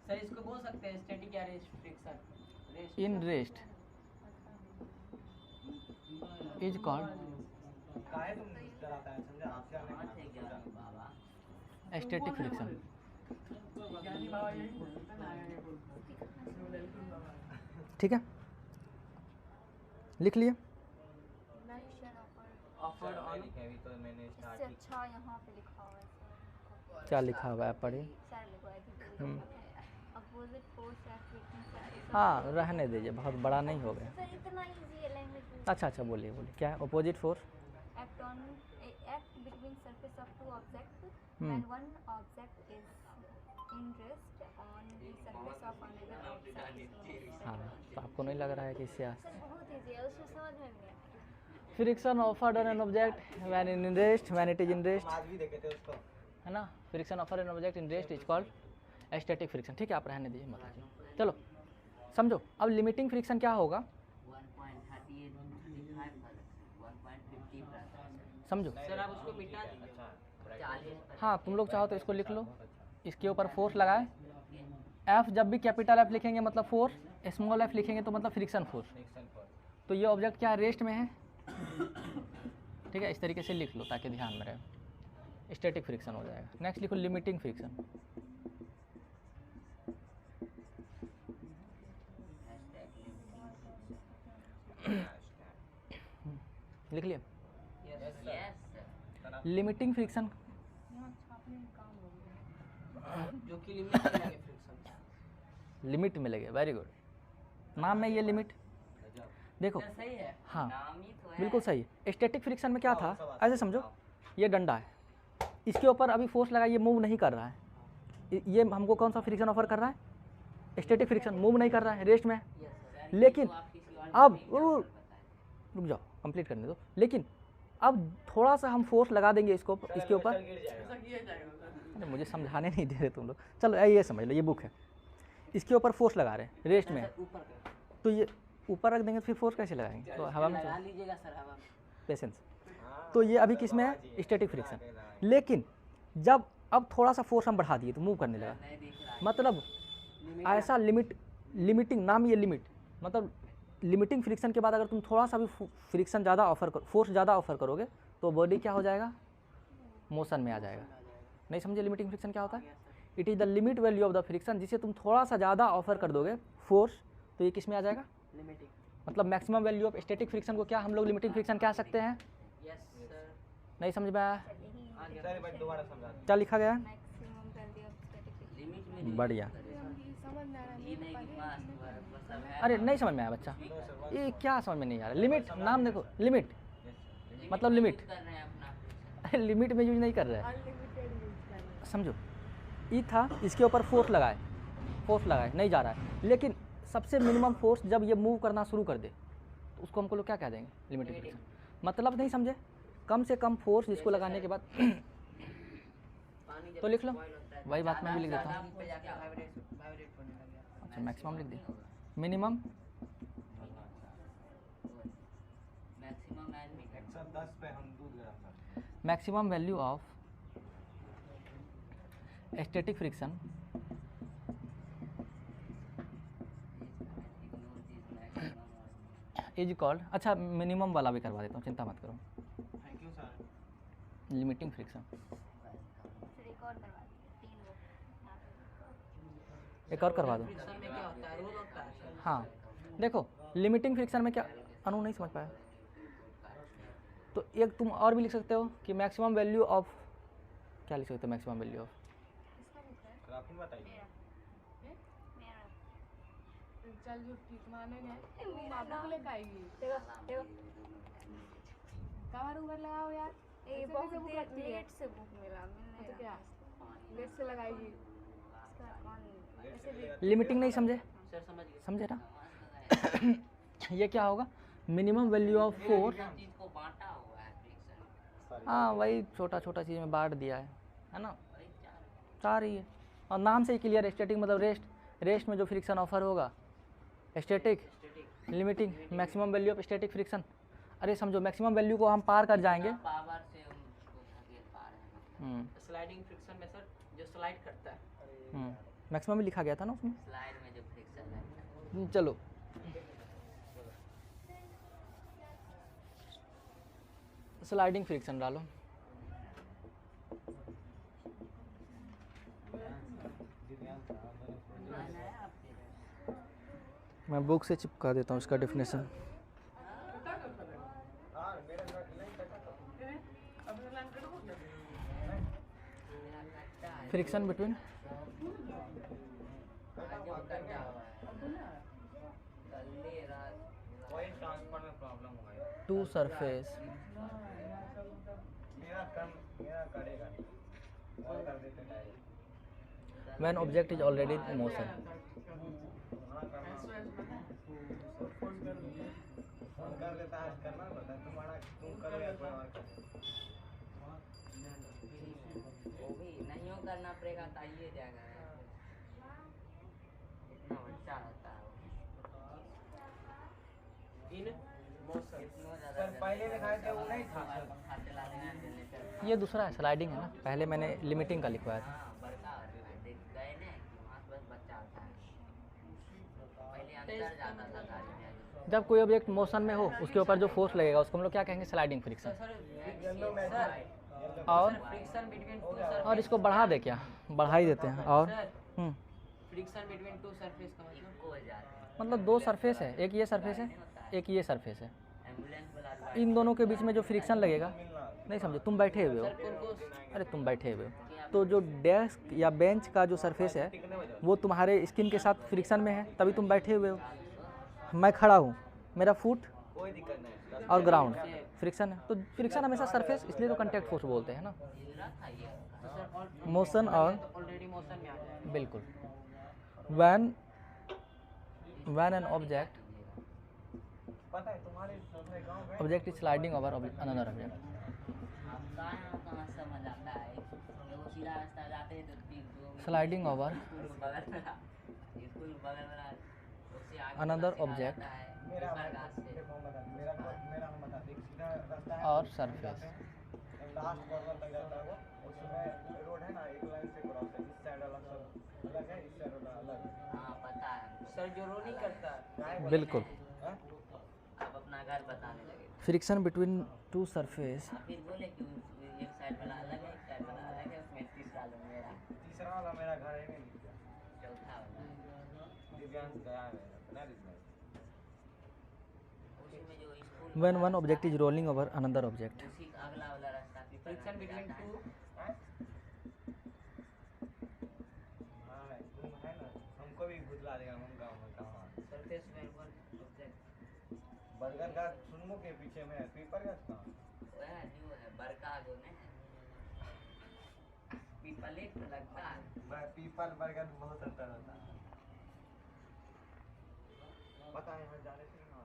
सर इसको बोल सकते हैं स्टैटिक या rest friction. Rest in rest is called काहे तुम डराता है, समझा? आपसे हमने समझ कहा। है ज्ञानी बाबा। Static friction. ठीक है, लिख लिए? नहीं सर ऑफर ऑफर्ड सर, मैं ऑन लिखे अभी तो मैंने इससे स्टार्ट ही अच्छा यहाँ पे लिखा हुआ है सर। क्या लिखा हुआ है? पढ़िए। सर लिखवाए थे अपोजिट फोर्स एट वीकनेस। हाँ, रहने दीजिए, बहुत बड़ा नहीं हो गया। सर इतना इजी है लैंग्वेज। अच्छा अच्छा, बोलिए बोलिए, क्या है opposite force? Act on act between surface of two object Hmm. When one object is in rest on the surface of another object. हाँ, तो आपको नहीं लग रहा है कि इससे सर बहुत इजी है, उसको समझ में नहीं आता। Friction offered on an object when in rest, when it is in rest, हम आज भी देखे थे उसको। है ना? Friction offer an object in rest is called static friction. ठीक है, आप रहने दीजिए, मत लीजिए। चलो समझो, अब लिमिटिंग फ्रिक्शन क्या होगा? 1.38 35 1.50 समझो। सर आप उसको मिटा दीजिए। अच्छा, 40 हाँ, तुम लोग चाहो तो इसको लिख लो, इसके ऊपर फोर्स लगाए। एफ जब भी कैपिटल एफ लिखेंगे मतलब फोर्स, स्मॉल एफ लिखेंगे तो मतलब फ्रिक्शन फोर्स। Friction force. तो ये ऑब्जेक्ट क्या रेस्ट में है? ठीक है, इस तरीके से लिख लो ताकि ध्यान में रहे। स्टैटिक फ्रिक्शन हो जाएगा। नेक्स्ट लिखो लिमिटिंग फ्रिक्शन। लिख लिया? Yes sir. लिमिटिंग फ्रिक्शन यहाँ छापने में काम हो गया। जो कि लिमिट में लगे फ्रिक्शन। लिमिट में लगे, वेरी गुड। नाम में ये लिमिट देखो। सर सही है। हाँ, नाम ही तो है। बिल्कुल सही है। स्टैटिक फ्रिक्शन में क्या था, ऐसे समझो, ये डंडा है, इसके ऊपर अभी फोर्स लगा, ये मूव नहीं कर रहा है। ये हमको कौन सा फ्रिक्शन ऑफर कर रहा है? Static friction. मूव नहीं कर रहा है, रेस्ट में है। Yes, sir। लेकिन तो आप किसी और अब तरीके से बताएं। रुक जाओ, कंप्लीट करने दो। लेकिन अब थोड़ा सा हम फोर्स लगा देंगे इसके ऊपर। गिर जाएगा। अरे मुझे समझाने नहीं दे रहे तुम लोग। चलो ये समझ लो, ये बुक है, इसके ऊपर फोर्स लगा रहे हैं, रेस्ट में है। सर ऊपर कर। तो ये ऊपर रख देंगे तो फिर फोर्स कैसे लगाएंगे? तो हवा में लगा लीजिएगा सर हवा में। पेशेंस। हाँ, तो ये अभी किस में है? Static friction. लेकिन जब अब थोड़ा सा फोर्स हम बढ़ा दिए तो मूव करने लगा। नहीं दिख रहा है। मतलब ऐसा लिमिटिंग, नाम ये लिमिट, मतलब लिमिटिंग फ्रिक्शन के बाद अगर तुम थोड़ा सा भी फ्रिक्शन ज़्यादा ऑफर करो, फोर्स ज़्यादा ऑफर करोगे तो बॉडी क्या हो जाएगा? मोशन में आ जाएगा। नहीं समझे लिमिटिंग फ्रिक्शन क्या होता है? It is the limit value of the friction. जिसे तुम थोड़ा सा ज़्यादा ऑफर कर दोगे फोर्स तो ये किस में आ जाएगा? लिमिटिंग। मतलब maximum value of static friction को क्या हम लोग लिमिटिंग फ्रिक्शन कह सकते हैं? Yes sir. नहीं समझ में आया? आगे सर एक बार दोबारा समझा दीजिए। क्या लिखा गया है? Maximum value of static. Limit में बढ़िया। ये समझ में आ रहा है। ये नहीं कि पास बस अब है। अरे नहीं समझ में आया बच्चा, ये क्या समझ में नहीं आ रहा? लिमिट, नाम देखो, लिमिट मतलब लिमिट। कर रहे हैं अपना। लिमिट में यूज नहीं कर रहा है, अनलिमिटेड यूज कर रहे हैं। समझो। ई था, इसके ऊपर फोर्स लगाए, नहीं जा रहा है, लेकिन सबसे मिनिमम फोर्स जब ये मूव करना शुरू कर दे तो उसको हमको लोग क्या कह देंगे? Limiting friction. मतलब नहीं समझे? कम से कम फोर्स जिसको लगाने के बाद पानी जब तो लिख लो, boil होता है, वही बात मैं भी लिख देता हूँ। ज़्यादा पे जाके वाइब्रेट होने लग जाता है। अच्छा, मैक्सिमम लिख दिया। Minimum maximum and minimum. 110 पे हम दूध गरम करते हैं। Maximum value of static friction is called, अच्छा मिनिमम वाला भी करवा देता हूँ, चिंता मत करो। Thank you sir. Limiting friction. एक और करवा दीजिए, 3 लोग यहाँ पे। एक और करवा दो। फ्रिक्शन में क्या होता है, रोल होता है सर। हाँ देखो लिमिटिंग फ्रिक्शन में क्या, अनु नहीं समझ पाया, तो एक तुम और भी लिख सकते हो कि मैक्सिमम वैल्यू ऑफ, क्या लिख सकते हो मैक्सिमम वैल्यू ऑफ, किसका बुक है? ग्राफिन बताइए। चल झूठी मानेंगे वो मापू लेकर आएगी। देखो कवर ऊपर लगाओ यार, ये ऐसे बहुत कैसे बुक रखती है? लेट से बुक मिला मिलने तो क्या रहा। लेट से लगाएगी? इसका कौन ऐसे भी लिमिटिंग नहीं समझे, सर समझ गए। समझे ना। ये क्या होगा, मिनिमम वैल्यू ऑफ फोर्स, चीज को बांटा हुआ है फ्रिक्शन। हाँ वही छोटा छोटा चीज़ में बांट दिया है ना, वही चार चार ही है। और नाम से ही क्लियर, स्टैटिक मतलब रेस्ट, रेस्ट में जो फ्रिक्शन ऑफर होगा, static, limiting, maximum value of static friction. अरे समझो मैक्सिमम वैल्यू को हम पार कर जाएंगे। पावर से हम उसको धकेल पा रहे हैं। स्लाइडिंग फ्रिक्शन में सर जो स्लाइड करता है, मैक्सिमम भी लिखा गया था ना उसमें। स्लाइड में जो फ्रिक्शन लगता है। चलो स्लाइडिंग फ्रिक्शन डालो। मैं बुक से चिपका देता हूँ इसका डेफिनेशन। फ्रिक्शन बिटवीन वही ट्रांसफर में प्रॉब्लम होगा। टू सरफेस मेरा करेगा नहीं, और कर देते direct. When object is already in motion. हाँ करना, फोन कर देता है, आज करना बता, तुम्हारा तुम करो या कोई और करे। वो भी नहीं हो करना पड़ेगा तो आइए जाएगा। इतना बच्चा होता है इन मोशन। सर पहले दिखाए थे वो नहीं था सर। पंखा चला लेना जनरेटर। ये दूसरा है स्लाइडिंग है ना, पहले मैंने लिमिटिंग का लिखवाया था। हाँ बड़का देख गए ना कि वहाँ बस बच्चा होता है। पहले अंदर जाता था गाड़ी में। जब कोई ऑब्जेक्ट मोशन में हो उसके ऊपर जो फोर्स लगेगा उसको हम लोग क्या कहेंगे, स्लाइडिंग फ्रिक्शन। और फ्रिक्शन बिटवीन टू सरफेस। और इसको बढ़ा दे, क्या बढ़ा ही देते हैं। और फ्रिक्शन बिटवीन टू सरफेस का मतलब हो जाता है। मतलब दो सरफेस है, एक ये सरफेस है, एक ये सरफेस है। एम्बुलेंस वाला इन दोनों के बीच में जो फ्रिक्शन लगेगा, नहीं समझे, तुम बैठे हुए हो, उनको अरे तुम बैठे हुए हो, तो जो डेस्क या बेंच का जो सरफेस है वो तुम्हारे स्किन के साथ फ्रिक्शन में है, तभी तुम बैठे हुए हो। मैं खड़ा हूँ, मेरा फुट कोई दिक्कत नहीं। और ग्राउंड फ्रिक्शन है, तो फ्रिक्शन हमेशा सरफेस, इसलिए तो कांटेक्ट फोर्स बोलते हैं ना। मोशन और ऑलरेडी मोशन में आ जाएगा। बिल्कुल। when an object पता है तुम्हारे गांव में object is sliding over another object, आप कहाँ समझ आता है। वो सीधा रास्ता जाते हैं तो तीन दो sliding over स्कूल बगल वाला उससे आगे another सीधा object जाता है मेरा पेपर गाछ से। देखो बता, मेरा हम बता देख, सीधा रास्ता है और surface। लास्ट कॉर्नर तक जाता है वो, उसमें रोड है ना, एक लाइन से क्रॉस है, इस साइड अलग अलग है, इस साइड अलग है। हाँ पता है सर, जो रो नहीं करता। बिल्कुल। हाँ? आप अपना घर बताने लगे। फ्रिक्शन बिटवीन टू सरफेस, आप फिर बोले कि एक साइड वाला अलग है, एक साइड वाला अलग है, उसमें तीसरा अलग मेरा, तीसरा वाला मेरा घर है नहीं, चौथा वाला है। दिव्यांश गया है ना रिश्ता। उसी में जो school when one object is rolling over another object, उसी का अगला वाला रास्ता फ्रिक्शन बिटवीन टू। हाँ तुम है ना, हमको भी भुतला देगा, हम गाँव में कहाँ सरफेस में वन ऑब्जेक्ट बर्गर का सुनमो के पीछे में पीपर का कहाँ? वह जो है बड़का जो नहीं पीपले तो लगता है। पीपल बर्गर में बहुत अंतर होता है। पता है मैं जाने थे ना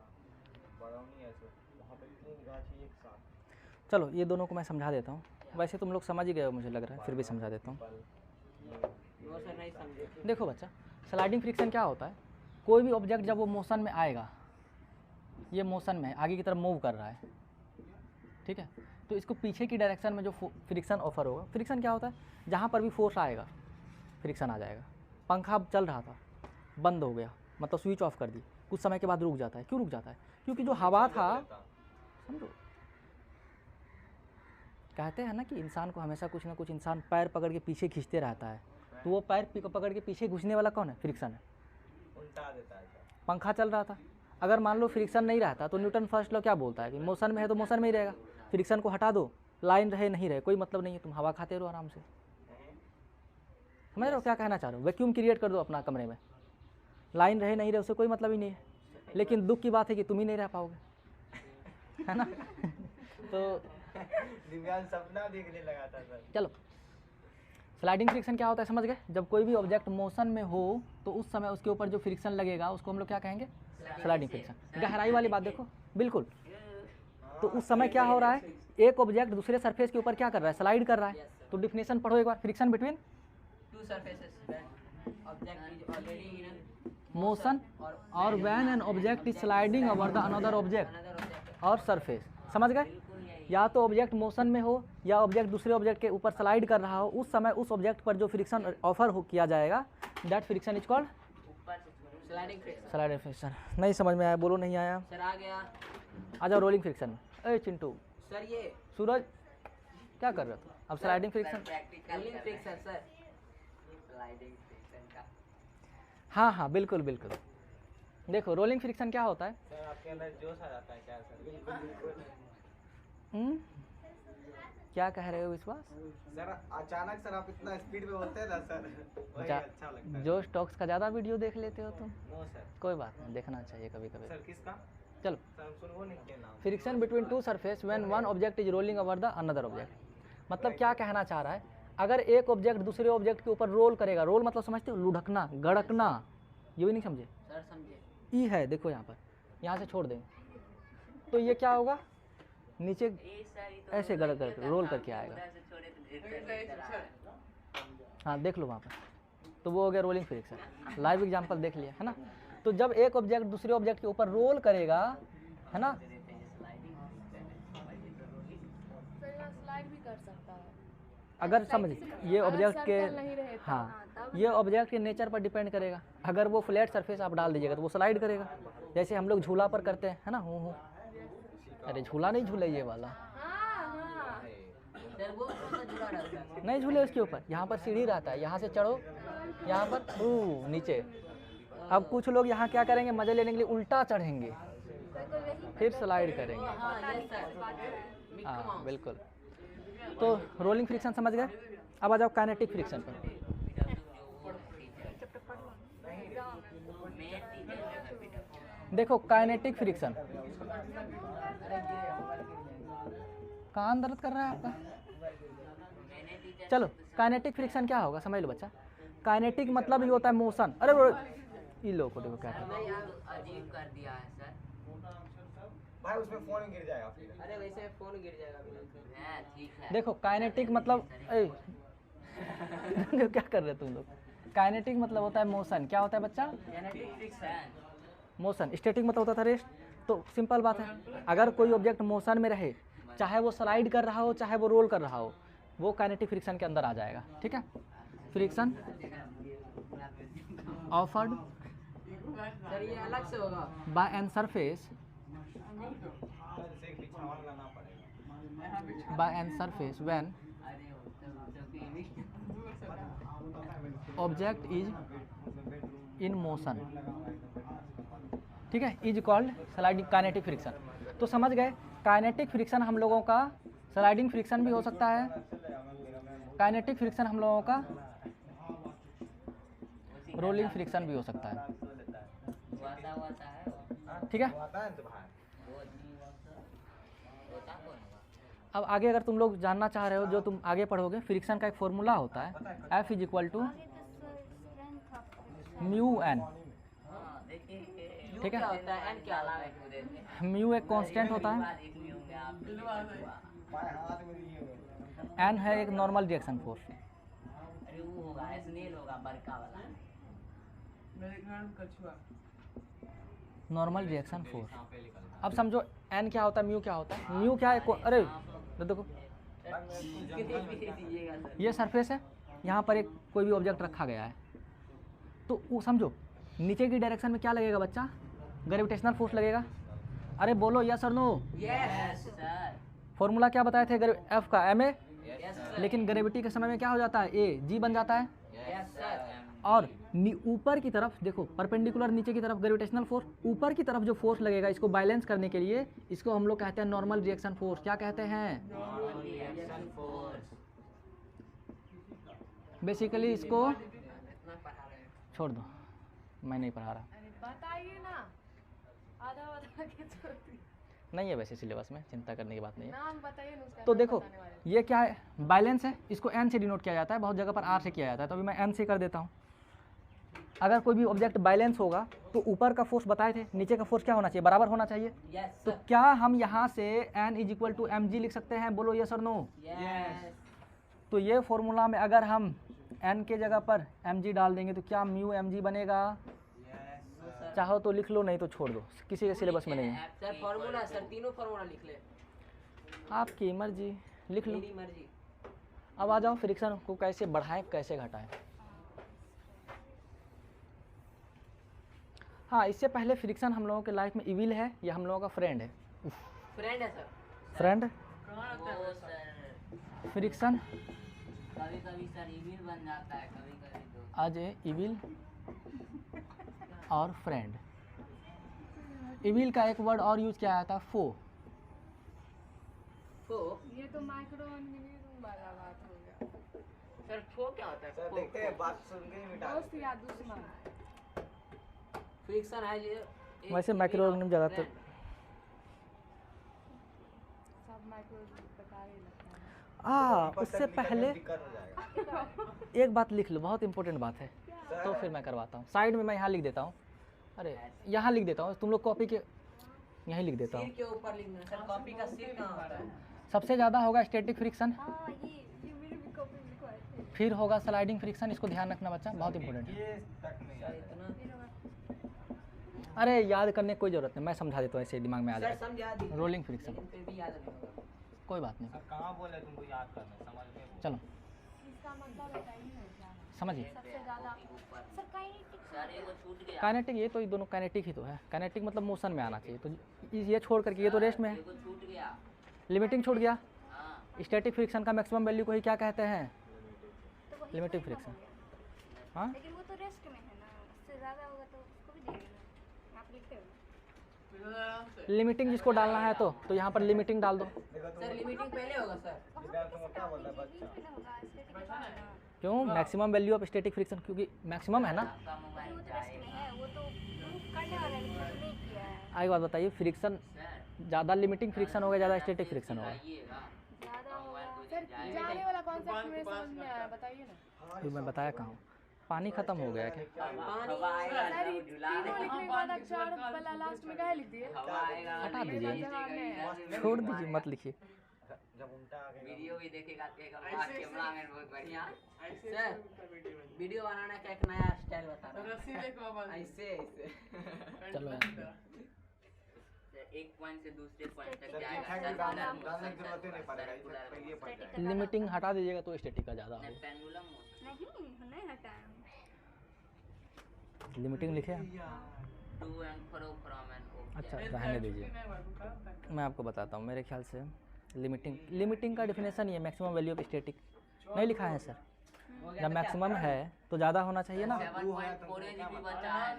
बरौनी है सो वहाँ पे 3 गाछी एक साथ। चलो ये दोनों को मैं समझा देता हूँ, वैसे तुम लोग समझ ही गए हो मुझे लग रहा है, फिर भी समझा देता हूँ। वो सर नहीं समझे। देखो बच्चा, स्लाइडिंग फ्रिक्शन क्या होता है, कोई भी ऑब्जेक्ट जब वो मोशन में आएगा, ये मोशन में है, आगे की तरफ मूव कर रहा है, ठीक है, तो इसको पीछे की डायरेक्शन में जो फ्रिक्शन ऑफर होगा, फ्रिक्शन क्या होता है, जहाँ पर भी फोर्स आएगा फ्रिक्शन आ जाएगा। पंखा अब चल रहा था, बंद हो गया, मतलब स्विच ऑफ कर दी, कुछ समय के बाद रुक जाता है। क्यों रुक जाता है? क्योंकि जो हवा था, समझो, कहते हैं ना कि इंसान को हमेशा कुछ ना कुछ इंसान पैर पकड़ के पीछे खींचते रहता है, तो वो पैर पकड़ के पीछे घुसने वाला कौन है? फ्रिक्शन है। उल्टा देता है सर। पंखा चल रहा था, अगर मान लो फ्रिक्शन नहीं रहता तो न्यूटन फर्स्ट लॉ क्या बोलता है कि मोशन में है तो मोशन में ही रहेगा। फ्रिक्शन को हटा दो, लाइन रहे नहीं रहे कोई मतलब नहीं है, तुम हवा खाते रहो आराम से। समझ रहे हो क्या कहना चाह रहे हो? वैक्यूम क्रिएट कर दो अपना कमरे में, लाइन रहे नहीं रहे उससे कोई मतलब ही नहीं है। लेकिन दुख की बात है कि तुम ही नहीं रह पाओगे, है ना। तो दिव्यांश सपना देखने लगा था सर। चलो, स्लाइडिंग फ्रिक्शन क्या होता है समझ गए? जब कोई भी ऑब्जेक्ट मोशन में हो तो उस समय उसके ऊपर जो फ्रिक्शन लगेगा उसको हम लोग क्या कहेंगे? Sliding friction. गहराई वाली बात देखो बिल्कुल। तो उस समय क्या हो रहा है? एक ऑब्जेक्ट दूसरे सरफेस के ऊपर क्या कर रहा है? स्लाइड कर रहा है। तो डिफिनेशन पढ़ो एक बार, friction between Two surfaces when object is already in a motion और when an object is sliding over the another object another object. और सरफेस। समझ गए? बिल्कुल यही. या तो ऑब्जेक्ट मोशन में हो या ऑब्जेक्ट दूसरे ऑब्जेक्ट के ऊपर स्लाइड कर रहा हो, उस समय उस ऑब्जेक्ट पर जो फ्रिक्शन ऑफर हो किया जाएगा दैट फ्रिक्शन इज कॉल्ड ऊपर से स्लाइडिंग फ्रिक्शन. Sliding friction. नहीं समझ में आया? बोलो नहीं आया। सर आ गया. आ जाओ रोलिंग फ्रिक्शन में। अरे चिंटू, सर ये सूरज क्या कर रहे हो? अब sliding friction. Rolling friction sir. Sliding friction का. हाँ हाँ बिल्कुल बिल्कुल। देखो रोलिंग फ्रिक्शन क्या होता है? सर आपके अंदर जोश आ जाता है क्या सर? बिल्कुल बिल्कुल। क्या कह रहे हो विश्वास? सर अचानक सर आप इतना स्पीड में बोलते हैं ना सर, वही अच्छा लगता है। जो स्टॉक्स का ज़्यादा वीडियो देख लेते हो तुम? No sir. कोई बात नहीं, देखना चाहिए कभी कभी। सर किसका? चलो, सर सुनो नहीं के नाम। Friction between two surface when one object is rolling over the another object. मतलब क्या कहना चाह रहा है? अगर एक ऑब्जेक्ट दूसरे ऑब्जेक्ट के ऊपर रोल करेगा, रोल मतलब समझते हो? लुढ़कना, गड़कना, ये भी नहीं समझे? सर समझे. ई है देखो यहाँ पर, यहाँ से छोड़ देंगे तो ये क्या होगा? नीचे ऐसे गड़क गड़क रोल करके आएगा। हाँ देख लो वहाँ पर, तो वो हो गया रोलिंग फ्रिक्शन। लाइव एग्जांपल देख लिया है ना। तो जब एक ऑब्जेक्ट दूसरे ऑब्जेक्ट के ऊपर रोल करेगा, है ना, सर यहाँ स्लाइड भी कर सकता है। अगर समझ ये ऑब्जेक्ट के, सर्कल नहीं रहता। हाँ ये ऑब्जेक्ट के नेचर पर डिपेंड करेगा। अगर वो फ्लैट सरफेस आप डाल दीजिएगा तो वो स्लाइड करेगा, जैसे हम लोग झूला पर करते हैं, है ना। हूँ अरे झूला नहीं झूले ये वाला, सर वो कौन सा जुड़ा रहता है? नहीं झूले उसके ऊपर। यहाँ पर सीढ़ी रहता है, यहाँ से चढ़ो, यहाँ पर नीचे। अब कुछ लोग यहाँ क्या करेंगे? मजे लेने के लिए उल्टा चढ़ेंगे, फिर स्लाइड करेंगे। हाँ बिल्कुल। तो रोलिंग फ्रिक्शन समझ गए। अब आ जाओ काइनेटिक फ्रिक्शन पर। देखो काइनेटिक फ्रिक्शन, कान दर्द कर रहा है आपका? चलो काइनेटिक फ्रिक्शन क्या होगा समझ लो बच्चा। काइनेटिक मतलब ये होता है मोशन। अरे इन लोगों को देखो क्या है। नहीं यार अजीब कर दिया है सर. भाई उसमें फोन गिर जाएगा फिर। अरे वैसे फोन गिर जाएगा बिल्कुल. है ठीक है. देखो काइनेटिक मतलब क्या कर रहे हो तुम लोग? काइनेटिक मतलब होता है मोशन। क्या होता है बच्चा? Kinetic friction. मोशन। स्टैटिक मतलब होता था रेस्ट। तो सिंपल बात है, अगर कोई ऑब्जेक्ट मोशन में रहे, चाहे वो स्लाइड कर रहा हो चाहे वो रोल कर रहा हो, वो काइनेटिक फ्रिक्शन के अंदर आ जाएगा। ठीक है। फ्रिक्शन ऑफर्ड सर ये अलग से होगा. बाय एन सरफेस जैसे एक बिछावन लाना पड़ेगा। by an surface when object is in motion। ठीक है, is called sliding kinetic friction. तो समझ गए, काइनेटिक फ्रिक्शन हम लोगों का स्लाइडिंग फ्रिक्शन भी हो सकता है, काइनेटिक फ्रिक्शन हम लोगों का रोलिंग फ्रिक्शन भी हो सकता है। ठीक है। आता है तो भाई अब आगे अगर तुम लोग जानना चाह रहे हो, जो तुम आगे पढ़ोगे, फ्रिक्शन का एक फॉर्मूला होता है, F is equal to mu N. ठीक है, म्यू एक कांस्टेंट होता है, एन है एक normal reaction force. Normal reaction force. अब समझो एन क्या होता है, म्यू क्या होता है। म्यू क्या है? अरे देखो ये सरफेस है, यहाँ पर एक कोई भी ऑब्जेक्ट रखा गया है, तो वो समझो नीचे की डायरेक्शन में क्या लगेगा बच्चा? ग्रेविटेशनल फोर्स लगेगा। अरे बोलो यस और नो। Yes sir. फॉर्मूला क्या बताए थे एफ का? M A. लेकिन ग्रेविटी के समय में क्या हो जाता है? ए जी बन जाता है। और ऊपर की तरफ देखो परपेंडिकुलर नीचे की तरफ ग्रेविटेशनल फोर्स, ऊपर की तरफ जो फोर्स लगेगा इसको बैलेंस करने के लिए इसको हम लोग कहते हैं नॉर्मल रिएक्शन फोर्स। क्या कहते हैं? बेसिकली इसको छोड़ दो, मैं नहीं पढ़ा रहा। अरे बताइए ना, आधा बता के छोड़ दी। नहीं है वैसे सिलेबस में, चिंता करने की बात नहीं है। नाम बताइए ना उसका। तो नाम देखो बताने वाले। ये क्या है, बैलेंस है, इसको एन से डिनोट किया जाता है, बहुत जगह पर आर से किया जाता है, तो अभी मैं एन से कर देता हूँ। अगर कोई भी ऑब्जेक्ट बैलेंस होगा तो ऊपर का फोर्स बताए थे, नीचे का फोर्स क्या होना चाहिए? बराबर होना चाहिए। तो क्या हम यहाँ से N is equal to M G लिख सकते हैं? बोलो यस और नो। तो ये फॉर्मूला में अगर हम एन के जगह पर एम जी डाल देंगे तो क्या म्यू एम जी बनेगा? चाहो तो लिख लो, नहीं तो छोड़ दो, किसी के सिलेबस में नहीं है। सर फॉर्मूला, सर तीनों फॉर्मूला लिख ले। आपकी मर्जी, लिख लो। मेरी मर्जी। अब आ जाओ फ्रिक्शन को कैसे बढ़ाएं कैसे घटाएं। हाँ, इससे पहले फ्रिक्शन हम लोगों के लाइफ में इविल है या हम लोगों का फ्रेंड है? फ्रेंड है सर। फ्रेंड। वो सर फ्रिक्शन कभी कभी सर इविल बन जाता है, कभी कभी तो आज इविल और फ्रेंड। इविल का एक वर्ड और यूज किया जाता है, फो। फो। ये तो माइक्रो इंजीनियरिंग वाला बात हो गया। सर फो क्या होता है? सर देखते हैं, बात सुन के ही मिटा दोस्त देते हैं। या दुश्मन। फ्रिक्शन है ये वैसे माइक्रो ऑर्गेनिज्म ज़्यादातर सब माइक्रो प्रकार ही लगता है। उससे पहले दिक्कत हो जाएगा। एक बात लिख लो, बहुत इंपॉर्टेंट बात है, तो फिर मैं करवाता हूँ। साइड में मैं यहाँ लिख देता हूँ, अरे यहाँ लिख देता हूँ, तुम लोग कॉपी के यहीं लिख देता हूँ। सिर के ऊपर लिखना सर, कॉपी का सिर कहाँ होता है? सबसे ज़्यादा होगा स्टैटिक फ्रिक्शन, हाँ ये मेरे भी कॉपी में लिखवाए थे। फिर होगा स्लाइडिंग फ्रिक्शन। इसको ध्यान रखना बच्चा, बहुत इंपॉर्टेंट है। ये तक नहीं सर आता। इतना फिर होगा अरे याद करने की कोई ज़रूरत नहीं, मैं समझा देता हूँ, ऐसे दिमाग में आ सर जाएगा। समझा दी, रोलिंग फ्रिक्शन, लेकिन फिर भी याद नहीं होगा। कोई बात नहीं, सर कहाँ बोले तुमको याद करना, समझ में चलो इसका मतलब बताइए ना क्या है? समझिए। सबसे ज़्यादा सर काइनेटिक सर ये वो छूट गया। काइनेटिक, ये तो ये दोनों काइनेटिक ही तो है। काइनेटिक मतलब मोशन में आना चाहिए, तो ये छोड़ करके ये तो रेस्ट में है। ये को छूट गया। लिमिटिंग छूट गया। हाँ स्टैटिक फ्रिक्शन का मैक्सिमम वैल्यू को ही क्या कहते हैं? तो वही लिमिटिंग तो इतना फ्रिक्शन। हो गया। हाँ, लेकिन वो तो रेस्ट में है ना, उससे ज़्यादा होगा तो उसको भी देंगे ना। आप लिखते हो लिमिटिंग जिसको डालना है तो यहाँ पर लिमिटिंग डाल दो। देखो सर लिमिटिंग पहले होगा सर। इधर तुम क्या बोल रहा है बच्चा? बीच में ना होगा स्टैटिक के बाद ना। क्यों? Maximum value of static friction, क्योंकि मैक्सिमम है ना। आपका वो मोबाइल तो रेस्ट में है, वो तो प्रूफ करने वाला है लेकिन वो नहीं किया है। आगे बात बताइए, फ्रिक्शन सर ज़्यादा लिमिटिंग फ्रिक्शन होगा, ज़्यादा स्टैटिक फ्रिक्शन होगा? आइएगा ज़्यादा होगा सर जाने वाला कॉन्सेप्ट में समझ में आया, बताइए ना। फिर मैं बताया कहाँ हूँ? पानी खत्म हो गया क्या? हवा आएगा सर तो झुला तीनों लिखने के बाद अक्षर वाला लास्ट में क्या लिख दिए? हवा आएगा हटा दीजिए। दीजिए। छोड़ दीजिए, मत लिखिए। जब उल्टा आ गया वीडियो भी देखेगा कहेगा वाह कैमरा मैन बहुत बढ़िया। सर वीडियो बनाने का एक नया स्टाइल बता रहा हूं। ऐसे ऐसे चलो यार। एक पॉइंट से दूसरे पॉइंट तक सर जाएगा। दिखाएंगे, डालने की जरूरत ही नहीं पड़ेगा, इसे पहले ये पड़ जाएगा। लिमिटिंग हटा दीजिएगा तो स्टैटिक का ज़्यादा होगा। पेंडुलम नहीं हटाया। लिमिटिंग लिखे? To and fro from and अच्छा, रहने दीजिए, मैं आपको बताता हूँ। मेरे ख्याल से लिमिटिंग का डेफिनेशन ये मैक्सिमम वैल्यू ऑफ स्टैटिक नहीं लिखा है सर। जब मैक्सिमम है तो ज़्यादा होना चाहिए ना। 7.4 जीबी बचा है।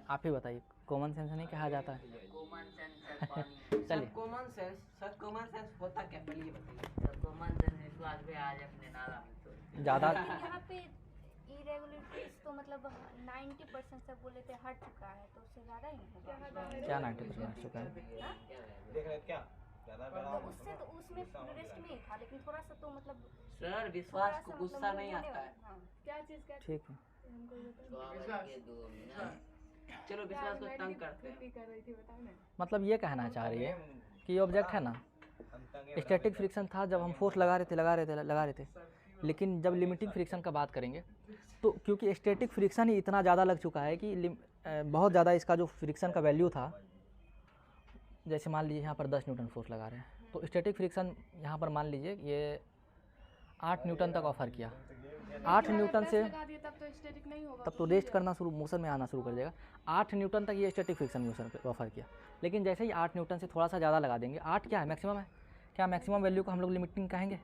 आप ही बताइए, कॉमन सेंस नहीं कहा जाता है? कॉमन सेंस चलिए, common sense sir common sense होता क्या पहले बताइए। सर कॉमन सेंस इसको आज अपने नाला में तो ज़्यादा यहाँ पे इरेगुलरिटीज तो मतलब 90% सब बोले थे हट चुका है, तो उससे ज़्यादा ही नहीं होगा। क्या 90% हट चुका है? देख रहे क्या ज्यादा बड़ा तो उससे तो उसमें रेस्ट में ही था, लेकिन थोड़ा सा तो मतलब सर विश्वास को गुस्सा नहीं आता है। हाँ। क्या चीज़ क्या ठीक है। चलो विश्वास को तंग करते हैं। कर रही थी, बताओ ना। मतलब ये कहना चाह रही है कि ये ऑब्जेक्ट है ना, स्टैटिक फ्रिक्शन था जब हम फोर्स लगा रहे थे, लेकिन जब लिमिटिंग फ्रिक्शन का बात करेंगे तो क्योंकि स्टैटिक फ्रिक्शन ही इतना ज़्यादा लग चुका है कि बहुत ज़्यादा इसका जो फ्रिक्शन का वैल्यू था, जैसे मान लीजिए यहाँ पर 10 न्यूटन फोर्स लगा रहे हैं, तो स्टैटिक फ्रिक्शन यहाँ पर मान लीजिए ये 8 न्यूटन तक ऑफर किया। 8 न्यूटन से लगा दिए तब तो स्टैटिक नहीं होगा। तब तो रेस्ट करना शुरू, मोशन में आना शुरू कर देगा। 8 न्यूटन तक ये स्टैटिक फ्रिक्शन मोशन ऑफर किया, लेकिन जैसे ही 8 न्यूटन से थोड़ा सा ज़्यादा लगा देंगे, 8 क्या है मैक्सिमम है, क्या मैक्सिमम वैल्यू को हम लोग लिमिटिंग कहेंगे?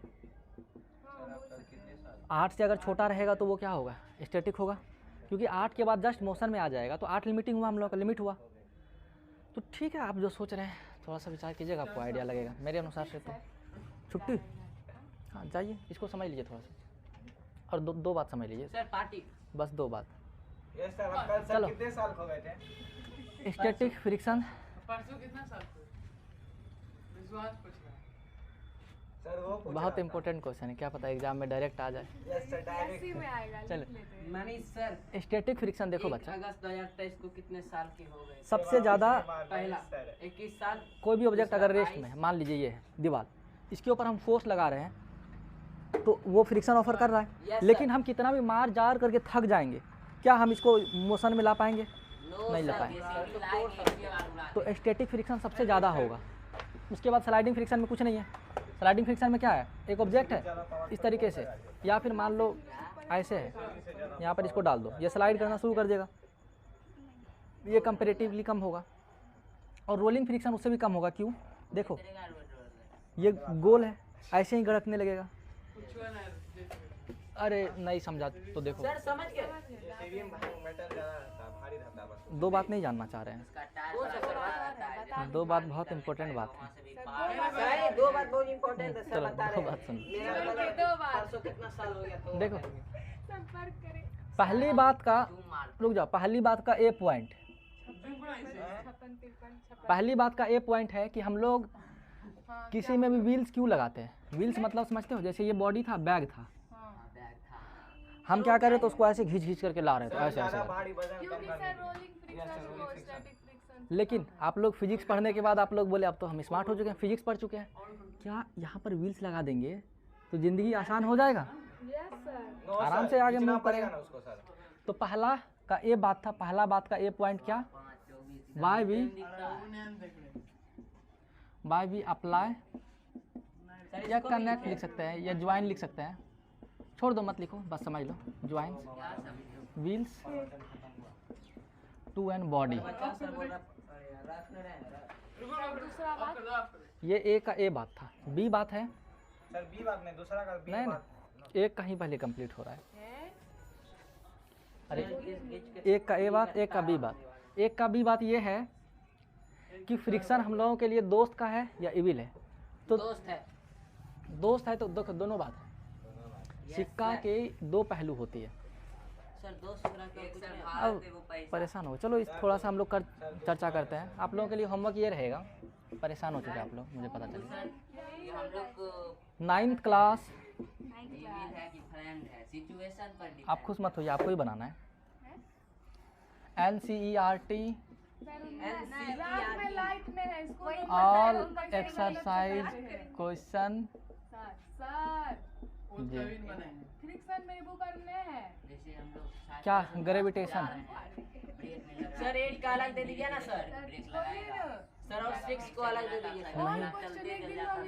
8 से अगर छोटा रहेगा तो वो क्या होगा, स्टैटिक होगा, क्योंकि 8 के बाद जस्ट मोशन में आ जाएगा तो 8 लिमिटिंग हुआ, हम लोग का लिमिट हुआ। तो ठीक है, आप जो सोच रहे हैं थोड़ा सा विचार कीजिएगा, आपको आइडिया लगेगा। मेरे अनुसार से तो छुट्टी, हाँ जाइए, इसको समझ लीजिए थोड़ा सा, और दो बात समझ लीजिए सर पार्टी बस, 2 बात। ये सर आप कल सर चलो। कितने साल खो गए थे? स्टैटिक फ्रिक्शन परसों कितना साल हुए? विश्वास पूछ रहा है। सर वो पूछ बहुत रहा था। इंपॉर्टेंट क्वेश्चन है, क्या पता एग्जाम में डायरेक्ट आ जाए। यस सर ऐसे ही डायरेक्ट में आएगा, चलो। लिख लेते हैं। मनीष सर स्टैटिक फ्रिक्शन देखो 1 बच्चा, अगस्त 2023 को कितने साल के हो गए? सबसे ज़्यादा पहला 21 साल। कोई भी ऑब्जेक्ट अगर रेस्ट 22, में है, मान लीजिए ये है दीवार, इसके ऊपर हम फोर्स लगा रहे हैं तो वो फ्रिक्शन ऑफर कर रहा Yes, है, sir. लेकिन हम कितना भी मार जार करके थक जाएंगे, क्या हम इसको मोशन में ला पाएंगे? नो नहीं सर, ला पाए। बेसिकली लाएंगे, इसके बाद उड़ा तो स्टैटिक फ्रिक्शन सबसे ज़्यादा होगा। उसके बाद स्लाइडिंग फ्रिक्शन में कुछ नहीं है। स्लाइडिंग फ्रिक्शन में क्या है, एक ऑब्जेक्ट है इस तरीके से, या फिर मान लो ऐसे है, यहाँ पर इसको डाल दो, ये स्लाइड करना शुरू कर देगा, ये कंपेरेटिवली कम होगा। और रोलिंग फ्रिक्शन उससे भी कम होगा, क्यों? देखो देगा, ये गोल है, ऐसे ही गड़कने लगेगा। कुछ हुआ ना जैसे। अरे नहीं समझा तो देखो, सर समझ गए? टीवीएम मेटल ज्यादा रहता है, भारी रहता है बस। 2 बात नहीं जानना चाह रहे हैं। इसका टायर बड़ा बड़ा रहता है। 2 बात बहुत इंपॉर्टेंट बात है। सर 2 बात बहुत इंपॉर्टेंट है सर, चलो, बता 2 रहे बात हैं। सुनो। मेरा चलो, मतलब 2 बात। परसों कितना साल हो गया तो देखो संपर्क करें। पहली बात का, तू मार रुक जाओ, पहली बात का ए पॉइंट, 56, 53, पहली बात का ए पॉइंट है कि हम लोग हाँ, किसी में भी व्हील्स क्यों लगाते हैं। व्हील्स मतलब समझते हो, जैसे ये बॉडी था, बैग था, हाँ। बैग था। हम क्या कर रहे तो उसको ऐसे घींच करके ला रहे थे, सर ऐसे ज्यादा ऐसे। भारी वजन कम क्योंकि करने सर के लिए। रोलिंग फ्रिक्शन rolling वो friction। Static friction. लेकिन आप लोग फिजिक्स पढ़ने के बाद आप लोग बोले अब तो हम स्मार्ट हो चुके हैं, फिजिक्स पढ़ चुके हैं, क्या यहाँ पर व्हील्स लगा देंगे तो ज़िंदगी आसान हो जाएगा? Yes sir. नो आराम सर, से आगे खींचना move पड़ेगा करेगा। ना उसको सर। तो पहला का ए बात था, पहला बात का ए पॉइंट क्या, 5, 24 वाई वी दिखता है। बाय वी अप्लाई सर, या इसको भी कनेक्ट लिख सकते हैं, या ज्वाइन लिख सकते हैं, छोड़ दो मत लिखो, बस समझ लो, ज्वाइन क्या समझो? Wheels two and body. बच्चा सर बोल रहा अरे यार रख ले रहे दूसरा बात। ये ए का ए बात था। बी बात है, सर बी बात नहीं, दूसरा का बी नहीं ना, बात। एक का ही पहले कंप्लीट हो रहा है। है? अरे हैं। एक का ए बात, एक का बी बात। एक का बी बात ये है कि फ्रिक्शन हम लोगों के लिए दोस्त का है या इविल है। तो दोस्त है। दोस्त है तो देखो दोनों बात है, Yes, सिक्का sir. के 2 पहलू होती है। सर दोस्त रह के कुछ नहीं। अब परेशान हो, चलो इस थोड़ा सा हम लोग चर्चा करते हैं। आप लोगों के लिए होमवर्क ये रहेगा, परेशान हो चुके हैं आप लोग, मुझे पता चला। सर ये हम लोग को 9th क्लास, इविल है कि फ्रेंड है, सिचुएशन पर डिपेंड। आप खुश मत होइए, आपको ही बनाना है। NCERT रात में लाइट में है इसको वही तो ऑल मत करो, एक्सरसाइज क्वेश्चन सर जी। फ्रिक्शन में वो करने हैं। जैसे हम लोग क्या ग्रेविटेशन, सर 8 का अलग दे दीजिए ना सर, ब्रेक लगाएगा सर, और 6 को अलग दे दीजिए सर। नहीं। चलते चल जाता है।